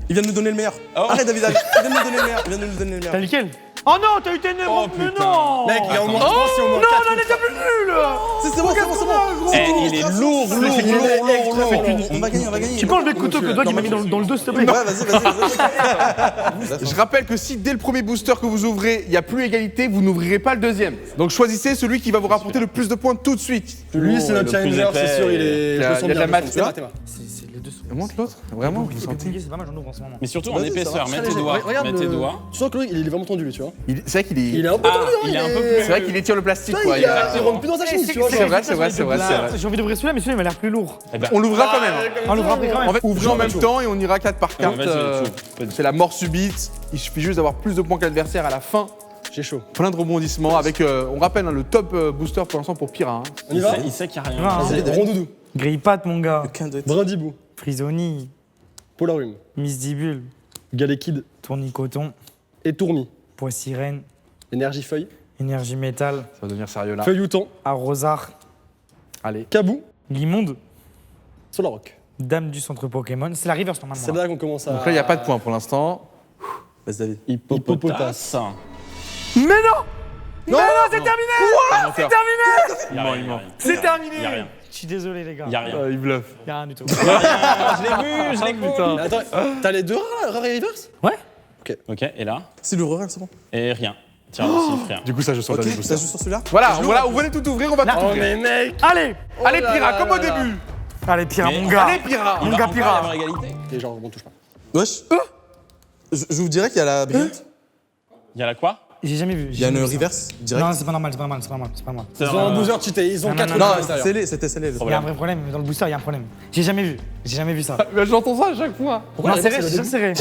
Il vient de nous donner le meilleur. Arrête, David, il vient de nous donner le meilleur. Il vient de nous donner le T'as meilleur. lequel? Oh non, t'as eu tes nerfs. Oh, Mais putain. non. Mec, il y a au moins Attends. 3 si au moins Non, 4. on en était plus nul. C'est bon, c'est bon, c'est bon. Eh, il est lourd. On va gagner, on va gagner. Tu peux enlever le couteau que le doigt qui m'a mis dans le dos, s'il te plaît? Ouais, vas-y. Je rappelle que si dès le premier booster que vous ouvrez, il n'y a plus égalité, vous n'ouvrirez pas le deuxième. Donc choisissez celui qui va vous rapporter le plus de points tout de suite. Lui, c'est le notre plus challenger, épais. c'est sûr, il est. Il y a- je le sens il y a de la bien, maths, je le tu sens. vois. Théma. C'est les deux. Montre l'autre. Vraiment, vous sentez. C'est pas mal, j'en ouvre en ce moment. Mais surtout en Vas-y, ça épaisseur. va. Mets tes doigts. Regarde Mets tes le- doigts. Tu sens que lui, il est vraiment tendu, lui, tu vois. C'est vrai qu'il Il est est. un peu Ah, tendu, hein, il est un peu plus- C'est vrai qu'il étire le plastique, Tu quoi. vois, Il a- il rentre plus dans sa chemise, tu vois. C'est vrai, c'est vrai, c'est vrai, c'est vrai. J'ai envie d'ouvrir celui-là, mais celui-là, il m'a l'air plus lourd. Eh ben, On l'ouvrira quand même. On l'ouvre après quand même. En fait, ouvrez en même chaud. temps et on ira 4 par 4. vas-y, chaud. C'est la mort subite. Il suffit juste d'avoir plus de points que l'adversaire à la fin. J'ai chaud. Plein de rebondissements avec, on rappelle, hein, le top booster pour l'instant pour Pira. Hein. On y va il sait qu'il n'y a rien. Va, hein. Vas-y, Rondoudou, Grille-patte, mon gars. Brindibou, Frisoni, Polarium, Misdibule, Galekid Tournicoton, et Tourmi. Pois sirène, Énergie feuille, Énergie métal, Ça va devenir sérieux là. Feuilleton, Arrosard, Allez. Cabou, Limonde, Solaroc. Dame du centre Pokémon. C'est la reverse normalement. C'est là. là qu'on commence à. Donc là, il n'y a pas de points pour l'instant. Vas-y, David. Hippopotas. Mais non. Mais non, c'est terminé. C'est terminé. Il y a rien, il y a rien. C'est terminé. Il y a rien. Je suis désolé les gars. Il y a rien. Il bluffe. Y a rien du tout. Je l'ai vu, je l'ai vu. Mais attends, t'as les deux rares, rare et reverse? Ouais. Ok, et là? C'est le rural, c'est bon. Et rien. Tiens, aussi, rien. Du coup, ça, je sens Ok, le ça booster. joue sur celui-là. Voilà, vous venez tout ouvrir, on va tout Oh, ouvrir. mais mec! Allez. Allez, là Pira, là comme là au là. début. Allez Pira, Mais- mon gars. Allez, Pira. Il Mon va gars encore y Pira. avoir égalité. Et genre, on touche pas. Wesh. Je vous dirais qu'il y a la brillante. Il y a la quoi? j'ai jamais vu. Il y a une reverse direct. Non, c'est pas normal, c'est pas normal, c'est pas normal, c'est pas normal. Ils ont un buzzer cheaté, ils ont Non, 4 non, Non, non, à l'intérieur. scellé, c'était scellé. Il y a un vrai problème, dans le booster, il y a un problème. J'ai jamais vu ça. Mais j'entends ça à chaque fois. Non, serré, c'est serré.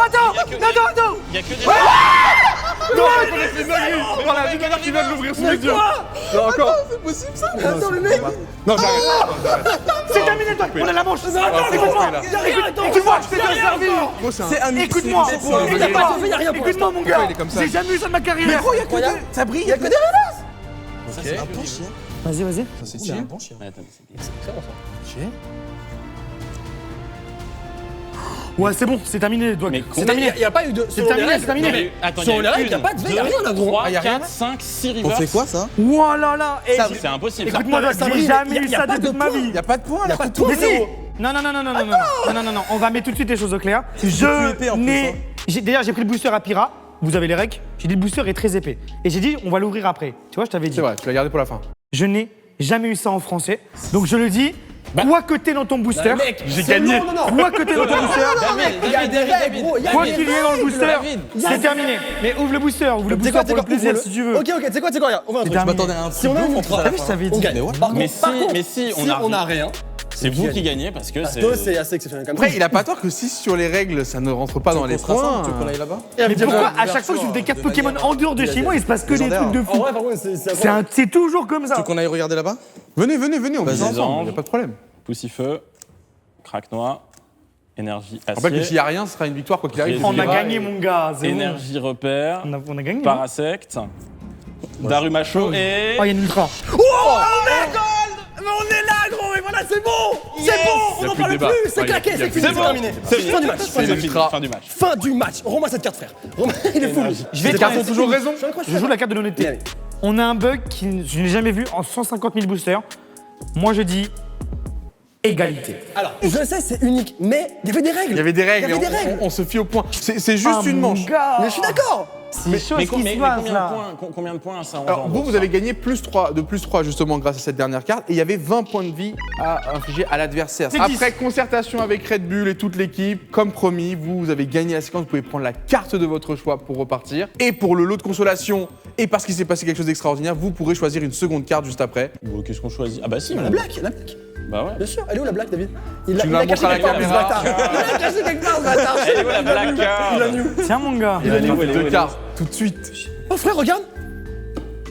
Attends. Il y a que des. Voilà, d'une manière qui vient de l'ouvrir sous les yeux. Non, encore. C'est possible ça. Attends, le mec. Non, j'arrête. C'est terminé, toi. On a la manche. C'est compris là. Tu vois, je t'ai bien servi. Gros, c'est un Écoute-moi. Il y a pas de fait, il y a rien pour Écoute-moi, mon Pourquoi gars. il est comme ça? J'ai jamais eu ça de ma carrière. Ça brille. Il y a que des C'est un bon chien. Vas-y. C'est un bon chien. Ouais, c'est bon, c'est terminé, Doig. Mais C'est terminé. Il n'y a pas eu de. C'est terminé, c'est terminé. Mais attends, Sur il y les a règles, il n'y a pas de V, il n'y a rien là, gros. 3, y a rien 4, 5, 6 On reverse. fait quoi ça? Oh là là. Eh, C'est impossible. ça. écoute-moi, Doig, ça j'ai brille, jamais eu y a ça pas de de toute ma point. vie. Il y a pas de point Il n'y là. a pas de tout. Mais si. Non, on va mettre tout de suite les choses au clair. plus épais, en plus, hein. Déjà, j'ai pris le booster à Pira. Vous avez les recs. J'ai dit le booster est très épais. Et j'ai dit, on va l'ouvrir après. Tu vois, je t'avais dit. C'est vrai, tu l'as gardé pour la fin. Je n'ai jamais eu ça en français. Donc je le dis, quoi que t'aies dans ton booster, J'ai gagné. quoi que t'aies dans ton booster, Il y a des règles, gros. quoi qu'il y ait dans le booster, c'est terminé. Mais ouvre le booster pour le plaisir si tu veux. Ok, c'est quoi, regarde, on va un truc. terminé. m'attendais à un Si on a truc une de ultra, ouf, T'as vu, je t'avais on dit. gagne. Mais ouais. Par Mais contre, par si- contre, mais si si on a rien, C'est vous qui gagnez parce que c'est. Toi, c'est assez exceptionnel comme ça. Après, il a pas tort que si sur les règles ça ne rentre pas dans les points. Tu veux qu'on aille là-bas? Mais pourquoi à chaque fois que je joue des cartes Pokémon en dehors de chez moi, il se passe que des trucs de En fou. vrai, par contre, c'est C'est toujours comme Tu ça. veux qu'on aille regarder là-bas? Venez, on Vas-y, fait ça ensemble, Ange. y a pas de problème. Poussifeu, craque noix, énergie Je rappelle que s'il acier, y a rien, ce sera une victoire quoi qu'il arrive. On On a Viva gagné, et- mon gars. C'est bon. énergie repère, On a gagné. hein. parasect, Darumacho et. Oh, il y a une ultra. Mais on est là, gros, et voilà, c'est bon. C'est bon, Y on a n'en plus de parle débat. plus, Ouais, c'est y a- claqué, y a c'est plus fini, de c'est terminé. Fin du match. C'est l'ultra. Fin du match. Fin du match. Rends-moi cette carte, frère. Il est fou. Je vais Les cartes ont toujours raison. Je joue la carte de l'honnêteté. Allez. On a un bug que je n'ai jamais vu en 150 000 boosters. Moi, je dis égalité. Alors, je sais, c'est unique, mais il y avait des règles. Il y avait des règles, Il y avait et des règles. on se fie au point. C'est juste Ah, une mon manche. gars. Mais je suis d'accord. C'est chaud ce qui mais se passe combien, là. combien de points ça Alors engendre vous avez gagné plus 3 justement grâce à cette dernière carte et il y avait 20 points de vie à infliger à l'adversaire. C'est 10. Après concertation avec Red Bull et toute l'équipe, comme promis, vous avez gagné la séquence, vous pouvez prendre la carte de votre choix pour repartir. Et pour le lot de consolation et parce qu'il s'est passé quelque chose d'extraordinaire, vous pourrez choisir une seconde carte juste après. Bon, qu'est-ce qu'on choisit? Ah bah si, La on blague, la blague. Bah ouais. Bien sûr. Elle est où la blague, David Tu nous la montres à la caméra. Il l'a caché quelque part, ce bâtard. Elle est où la black card? Tiens, mon gars. Il va Elle est où, elle est où, deux elle est cartes tout de suite. Oh frère, regarde.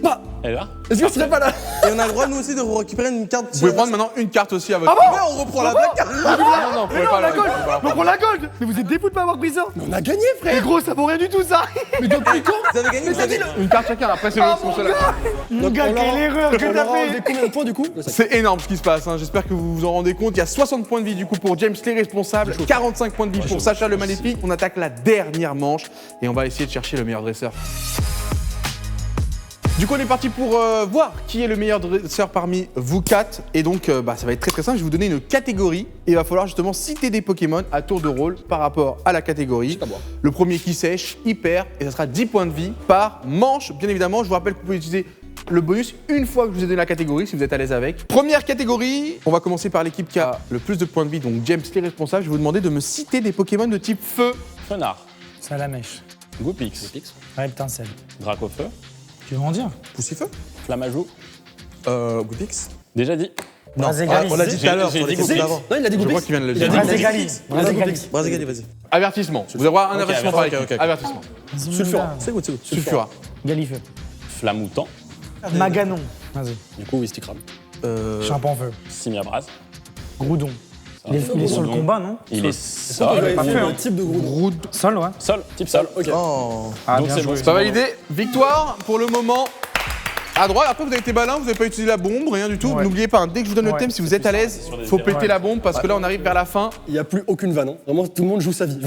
Bah, Elle est là? est-ce que tu serais pas là? Et on a le droit nous aussi de récupérer une carte. Vous pouvez prendre maintenant une carte aussi à votre Ah tour. Ouais, on reprend la blague carrément. Non, vous pouvez pas La la gold. Donc on la gold. Mais vous êtes des fous de pas avoir pris ça. On a gagné, frère. Et gros, ça vaut rien du tout ça. Mais depuis quand? Vous avez gagné, vous avez... Une carte chacun, après c'est l'autre consolation. Mon gars, quelle erreur que On t'as leur a enlevé fait. combien de points du coup? C'est énorme ce qui se passe, hein. J'espère que vous vous en rendez compte. Il y a 60 points de vie du coup pour James les responsables, 45 points de vie pour Sacha le maléfique. On attaque la dernière manche et on va essayer de chercher le meilleur dresseur. Du coup on est parti pour voir qui est le meilleur dresseur parmi vous quatre. Et donc ça va être très très simple, je vais vous donner une catégorie et il va falloir justement citer des Pokémon à tour de rôle par rapport à la catégorie. Le premier qui sèche, il perd et ça sera 10 points de vie par manche. Bien évidemment, je vous rappelle que vous pouvez utiliser le bonus une fois que je vous ai donné la catégorie si vous êtes à l'aise avec. Première catégorie, on va commencer par l'équipe qui a le plus de points de vie, donc James les responsables. Je vais vous demander de me citer des Pokémon de type feu. Fenard, Salamèche. Goupix, Reptincelle. Dracofeu, Tu veux en dire? Poussifeu? Flamajou. Goupix? Déjà dit. Non, Brazigalis. on l'a dit tout à l'heure J'ai sur les dit questions Goupix. d'avant. Non, il a dit Je crois Goupix. qu'il vient de le Il a dire. dit Brazigalis. Brazigalis. Brazigali, vas-y. Avertissement. Vous allez avoir un avertissement par avertissement, équipe. ok. Avertissement. Sulfurant. C'est good, c'est good. Sulfura. Galifeu. Flamoutant, Maganon. Vas-y. Du coup, Wistikram. Champanfeu. Simiabras. Groudon. Il est sur le Groudon. combat, non? Il est Il sol. a pas fait, fait hein. un type de gros. Sol, ouais. Sol, type sol. Ok. Oh. Ah, Donc bien c'est joué. bon. C'est pas validé. Victoire pour le moment. À droite, après vous avez été malin, vous n'avez pas utilisé la bombe, rien du tout. Ouais. N'oubliez pas, hein, dès que je vous donne le Ouais. thème, si vous êtes à l'aise, sur des faut terrains. péter la bombe parce que là on arrive vers la fin. Il n'y a plus aucune vanne. Hein. Vraiment, tout le monde joue sa vie.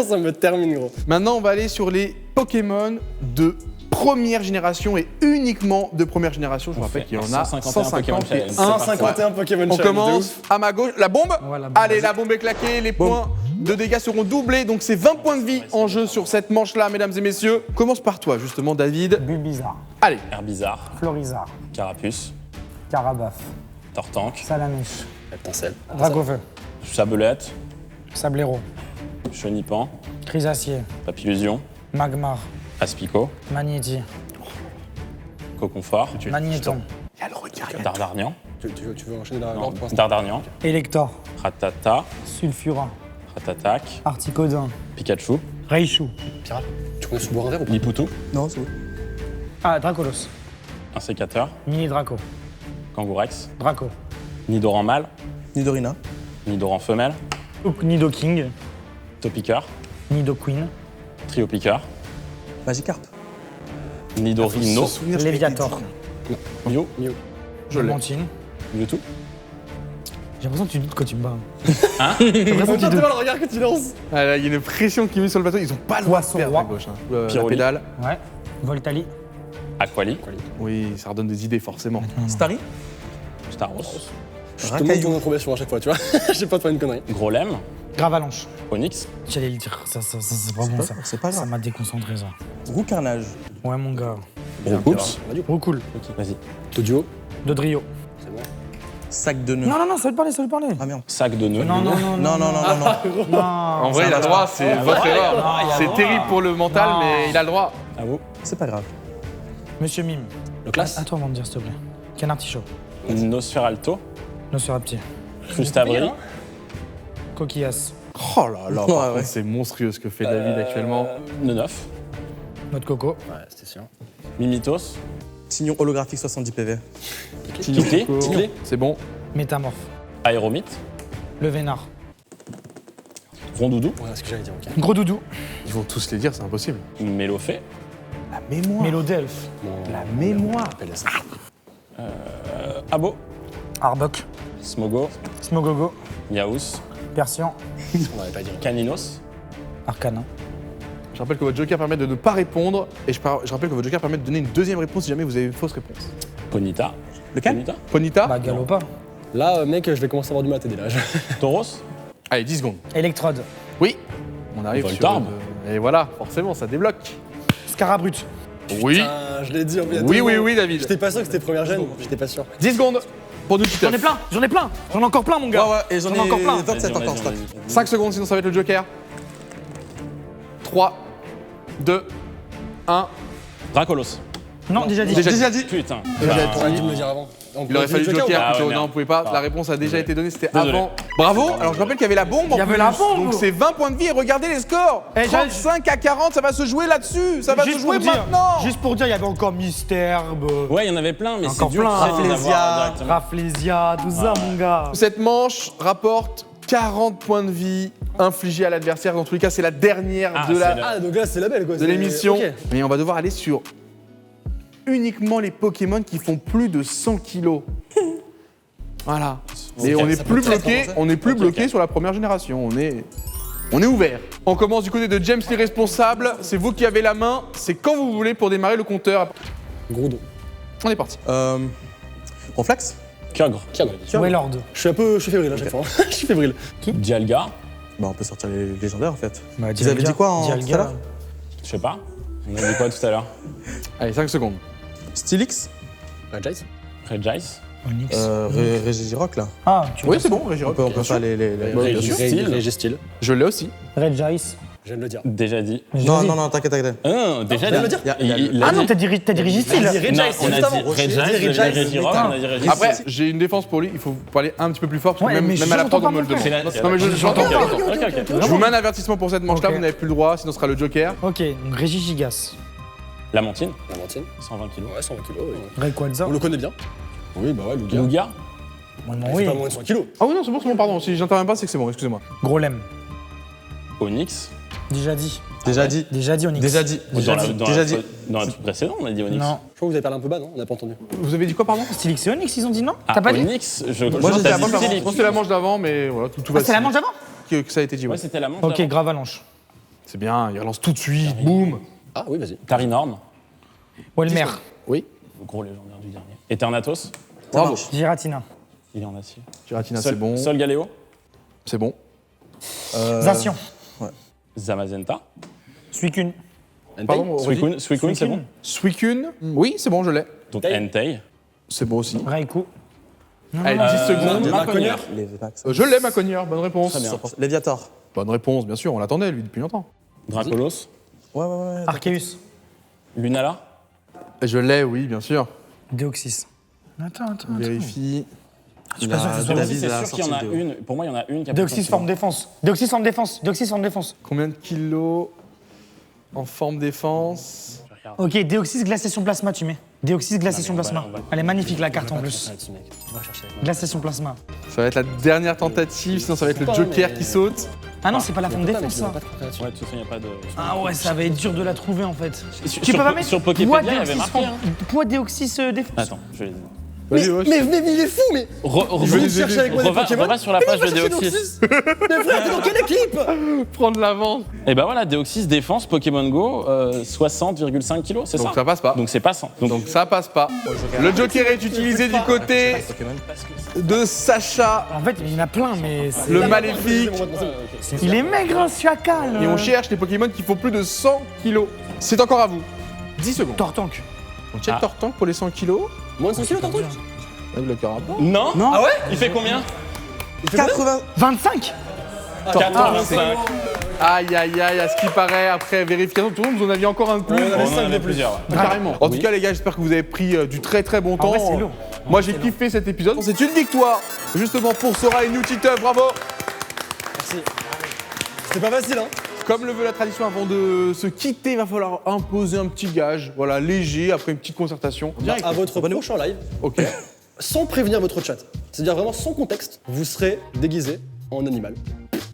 Ça me termine, gros. Maintenant, on va aller sur les Pokémon de première génération et uniquement de première génération. Je vous rappelle qu'il y en a 150 Pokémon et Challenge. 1,51 Pokémon On Challenge, de commence ouf. à ma gauche. La bombe Ouais, la bombe, Allez, vas-y. la bombe est claquée, les points de dégâts seront doublés, donc c'est 20 points de vie en jeu sur cette manche-là, mesdames et messieurs. Commence par toi, justement, David. Bulbizarre. Allez, Herbizarre, Florizarre. Carapuce, Carabaf. Tortank, Salamèche. Reptincelle. Dragofeu. Sabelette, Sablero. Chenipan, Crisacier. Papillusion, Magmar. Aspico. Magnéti. Coconfort. Magnéton. Il y a le regard. Dardarnian. Tu veux enchaîner dans Non, l'ordre pour l'instant? Dardarnian. Elector. Ratata. Sulfura. Ratatac. Articodin. Pikachu. Raichu. Pirate. Tu connais sous boire un verre ou pas? Lipoutou. Non, c'est bon. Ah, Dracolos. Un sécateur. Mini Draco. Kangourex. Draco. Nidoran mâle. Nidorina. Nidoran femelle. Nido King. Topiqueur. Nido Queen. Triopiqueur. Magikarp. Nidorino. Léviator. Mew. Je l'ai. Mantine. Mewtwo. J'ai l'impression que tu doutes quand tu me bats. Regarde le regard que tu lances. Ah, là, il y a une pression qui met sur le bateau. Ils ont pas le droit de Poisson perdre roi. à gauche. Hein. La Pyroli. pédale. Ouais. Voltali. Aquali. Oui, ça redonne des idées forcément. Starry. Staros. Je te montre ton approbation à chaque fois, tu vois. J'ai pas de faire une connerie. Grolem. Gravalanche. Onyx. J'allais le dire. Ça c'est pas bon ça. C'est pas Ça grave. m'a déconcentré ça. Roucarnage. Ouais, mon gars. Roucoups. Oh, cool. Vas-y. Todio. Dodrio. Sac de nœuds. Non, ça veut parler, Ah merde. Sac de nœuds. Non. Non. En vrai, il a le droit, c'est votre erreur. C'est terrible pour le mental, Non. mais il a le droit. À vous. C'est pas grave. Monsieur Mime. Le classe. À toi, avant de dire, s'il te plaît. Canard Tichot. Nosferalto. Nosferapti. Crustabri. Coquillas. Oh là là, par Ouais. contre, c'est monstrueux ce que fait David actuellement. Neuf. Notre Coco. Ouais, c'était sûr. Mimitos. Signon holographique 70 PV. Kikli. Kikli. C'est bon. Métamorphe. Aéromite. Le Vénard. Rondoudou. Ouais, c'est ce que j'allais dire, ok. Gros Doudou. Ils vont tous les dire, c'est impossible. Mélofée. La mémoire. Mélodelphe. La mémoire. Appelle ça. Abo. Arbok. Smogo. Smogogo. Yaous. Persian. On n'avait pas dit. Caninos. Arcana. Je rappelle que votre joker permet de ne pas répondre. Et je rappelle que votre joker permet de donner une deuxième réponse si jamais vous avez une fausse réponse. Ponita. Lequel Ponita. Ponita. Bah, Galopa. Là, mec, je vais commencer à avoir du mal à t'aider là. Tauros. Allez, 10 secondes. Électrode. Oui. On arrive Voltorb. sur... Et voilà, forcément, ça débloque. Scarabrut. Oui. Putain, je l'ai dit en fait. Oui, David. J'étais pas sûr que c'était première gêne. J'étais pas sûr. 10 secondes pour nous quitter. J'en ai plein. J'en ai encore plein, mon gars. et j'en ai encore plein. 27 encore en Vas-y, stock. vas-y. 5 secondes, sinon ça va être le joker. 3, 2, 1. Dracolos. Non, déjà dit. Déjà dit. Putain. T'aurais dû me le dire avant. Il aurait fallu joker Ah ouais, plutôt. merde. Non, on pouvait pas. La Pardon. réponse a déjà été donnée, c'était Désolé. avant. Bravo. Alors je rappelle qu'il y avait la bombe. Il y avait la bombe. Donc c'est 20 points de vie et regardez les scores. Eh, 35 à 40, ça va se jouer là-dessus. Ça va se jouer maintenant. Juste pour dire, il y avait encore Mysterbe. Ouais, il y en avait plein, mais c'est Encore dur plein. de les avoir Rafflesia. directement. Rafflesia, tout ça, mon gars. Cette manche rapporte 40 points de vie infligés à l'adversaire. Dans tous les cas, c'est la dernière Ah, de c'est la le- Ah, donc là, c'est la belle quoi. de l'émission. Ok. Mais on va devoir aller sur uniquement les Pokémon qui font plus de 100 kilos. Voilà. Mais Ok, on n'est ça plus peut très bloqué, commencer. on n'est plus Ok, bloqué ok. sur la première génération. On est ouvert. On commence du côté de James l'irresponsable. C'est vous qui avez la main. C'est quand vous voulez pour démarrer le compteur. Gros dos. On est parti. Ronflax. Kyogre. Wailord. Je suis fébrile à chaque fois. Je suis fébrile. Dialga. Bah on peut sortir les légendaires en fait. Bah, Vous avez dit quoi en tout à Dialga. l'heure Je sais pas. On a dit quoi tout à l'heure? Allez, 5 secondes. Stylix. Jace. Regice. Onyx. Régirock là. Ah, tu Oui, veux c'est ça bon, On Régirock. peut faire les. Bien sûr. Régistyle. Je l'ai aussi. Regice. Je viens de le dire. Déjà dit. Non, t'inquiète. Ah non, déjà viens de dit. le dire. Il Ah l'a non, dit. t'as dit Registyle. Non, Regice, on a juste dit avant. Regice, J'ai dit Regice, Regirock, putain. on a dit Regice. Après, j'ai une défense pour lui. Il faut parler un petit peu plus fort parce que Ouais, même, mais même à la j'entends prod, on pas me le mon demande. frère. Non, mais j'entends pas. Ok. Je vous mets un avertissement pour cette manche-là. Ok. Vous n'avez plus le droit, sinon ce sera le joker. Ok, donc Régigigas. Lamentine. Lamentine. 120 kilos. Ouais, 120 kilos. Oui. Rayquaza. On le connaît bien. Oui, bah ouais, Lugia. Lugia. Bon, Il oui. fait pas moins de 100 kilos. Ah oui, non, c'est bon, pardon. Si j'interviens pas, c'est que c'est bon, excusez-moi. Grolem. Onyx. Déjà dit. Déjà dit. Déjà dit Onyx. Déjà dit. Dans la truc précédent, on a dit Onyx. Non. Je crois que vous avez parlé un peu bas, non? On n'a pas entendu. Vous avez dit quoi, pardon? Stylix et Onyx, ils ont dit non? Ah, T'as pas dit? Onyx, je Moi, crois que c'était t'as la dit manche d'avant. Stylix. Je pense que c'était la manche d'avant, mais voilà, tout va Ah, c'est la manche avant? que ça a été dit, ouais. Ouais, c'était la manche. Ok, d'avant. Gravalanche. C'est bien, il relance tout de suite, boum. Ah oui, vas-y. Tarinorm. Welmer. Oui. Le gros légendaire du dernier. Eternatus. Bravo. Giratina. Il est en acier. Giratina, c'est bon. Sol Galéo. C'est bon. Zacian. Zamazenta. Suicune. Pardon, Suicune, c'est bon. Suicune. Oui, c'est bon, je l'ai. Donc Entei. C'est bon aussi. Raikou. Allez, 10 secondes. Maconière. Les Max. Je l'ai, ma cogneur. Bonne réponse. Très bien. Léviator. Bonne réponse, bien sûr, on l'attendait, lui, depuis longtemps. Dracolos. Ouais. Arceus. Lunala. Je l'ai, oui, bien sûr. Deoxys. Attends. Vérifie. Je suis pas sûr que ce soit David C'est a sûr qu'il y en a sorti une. Pour moi, il y en a une qui a Deoxys plus de forme défense. Deoxys forme défense. Combien de kilos en forme défense? Ok, Deoxys glaciation plasma, tu mets. Deoxys glaciation plasma. on va- Elle est magnifique la carte en plus. Glaciation plasma. Ça va être la dernière tentative, sinon ça va être le Joker qui saute. Ah non, c'est pas la forme défense ça. Ouais, de toute façon, il n'y a pas de. Ah ouais, ça va être dur de la trouver en fait. Sur- Tu peux sur- pas mettre sur Poképédia, poids il y avait Deoxys marqué, forme- poids Deoxys défense. Attends, je vais les dire. Mais Vas-y, venez, il est fou, mais. veux Vous cherchez avec moi des Pokémon. Reva sur la page de Deoxys. Mais frère, t'es dans quelle équipe? Prendre l'avance. Et bah voilà, Deoxys défense Pokémon Go, 60,5 kg, c'est ça. Donc ça passe pas. Donc c'est pas 100. Donc ça passe pas. Le Joker est utilisé du côté de Sacha, En fait, il y en a plein, mais c'est- le maléfique. il est maigre, ce chacal. Et on cherche les Pokémon qui font plus de 100 kilos. C'est encore à vous. 10 secondes. Tortank. On check Ah. Tortank pour les 100 kilos. Moins de 100 kilos, t'entends? Avec le carapon. Non. Ah ouais? Il fait combien 80. 25. 85. Aïe aïe aïe, à ce qui paraît, après vérification, tout le monde, vous en aviez encore un de plus. On en avait plusieurs. ouais. Carrément. En tout cas, les gars, j'espère que vous avez pris du très très bon temps. vrai, c'est lourd. Moi, j'ai kiffé cet épisode. C'est une victoire, justement, pour Sora et Newtituff. Bravo. C'était pas facile, hein? Comme le veut la tradition, avant de se quitter, il va falloir imposer un petit gage. Voilà, léger, après une petite concertation. À votre prochain live, Ok. sans prévenir votre chat, c'est-à-dire vraiment sans contexte, vous serez déguisé en animal.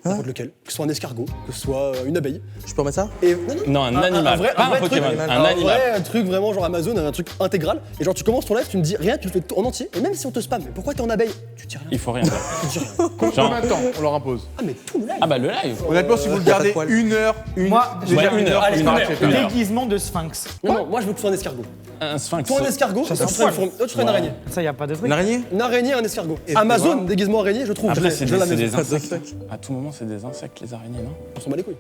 N'importe lequel, que ce soit un escargot, que ce soit une abeille. Je peux remettre ça? Et Non, un animal. Pas un vrai Pokémon, truc, un animal. vrai truc vraiment genre Amazon, un truc intégral. Et genre tu commences ton live, tu me dis rien, tu le fais tout en entier. Et même si on te spam, mais pourquoi t'es en abeille? Tu dis rien. Il faut rien faire. Tu dis rien. Combien de temps on leur impose? Ah mais tout le live. Ah bah le live. Honnêtement, si vous le Y a pas de gardez poil. une heure, Moi, déjà Ouais, une heure, allez, une c'est heure, parti, une heure. Déguisement de sphinx. Non, moi je veux que tu sois un escargot. Un sphinx. Toi un escargot, toi tu seras une fourmi, toi tu seras une araignée. Ça, y a pas de truc. Une araignée? Une araignée, un escargot. Amazon, déguisement araignée, je trouve. Après, je c'est l'ai, je l'ai des, à la c'est maison. des insectes. À tout moment, c'est des insectes, les araignées, non? On s'en bat les couilles.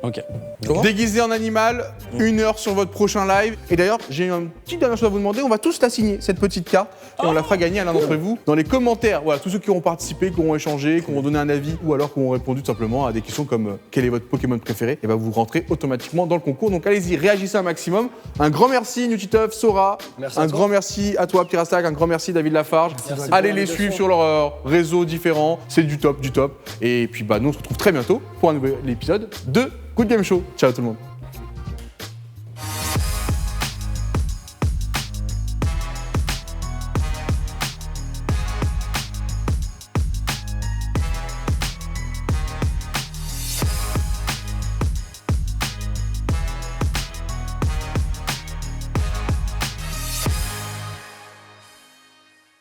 Ok. Comment? Déguisé en animal, une heure sur votre prochain live. Et d'ailleurs, j'ai une petite dernière chose à vous demander. On va tous la signer, cette petite carte, et on la fera gagner à l'un d'entre vous dans les commentaires. Voilà, tous ceux qui auront participé, qui auront échangé, qui auront donné un avis, ou alors qui auront répondu tout simplement à des questions comme quel est votre Pokémon préféré, et ben vous rentrez automatiquement dans le concours. Donc allez-y, réagissez un maximum. Un grand merci Newtituff, Sora. Merci à Un toi. grand merci à toi Pyrastack, un grand merci David Lafarge. Merci Allez pour les l'invitation. suivre sur leurs réseaux différents. C'est du top, du top. Et puis bah nous on se retrouve très bientôt pour un nouvel épisode de Good Game Show. Ciao tout le monde.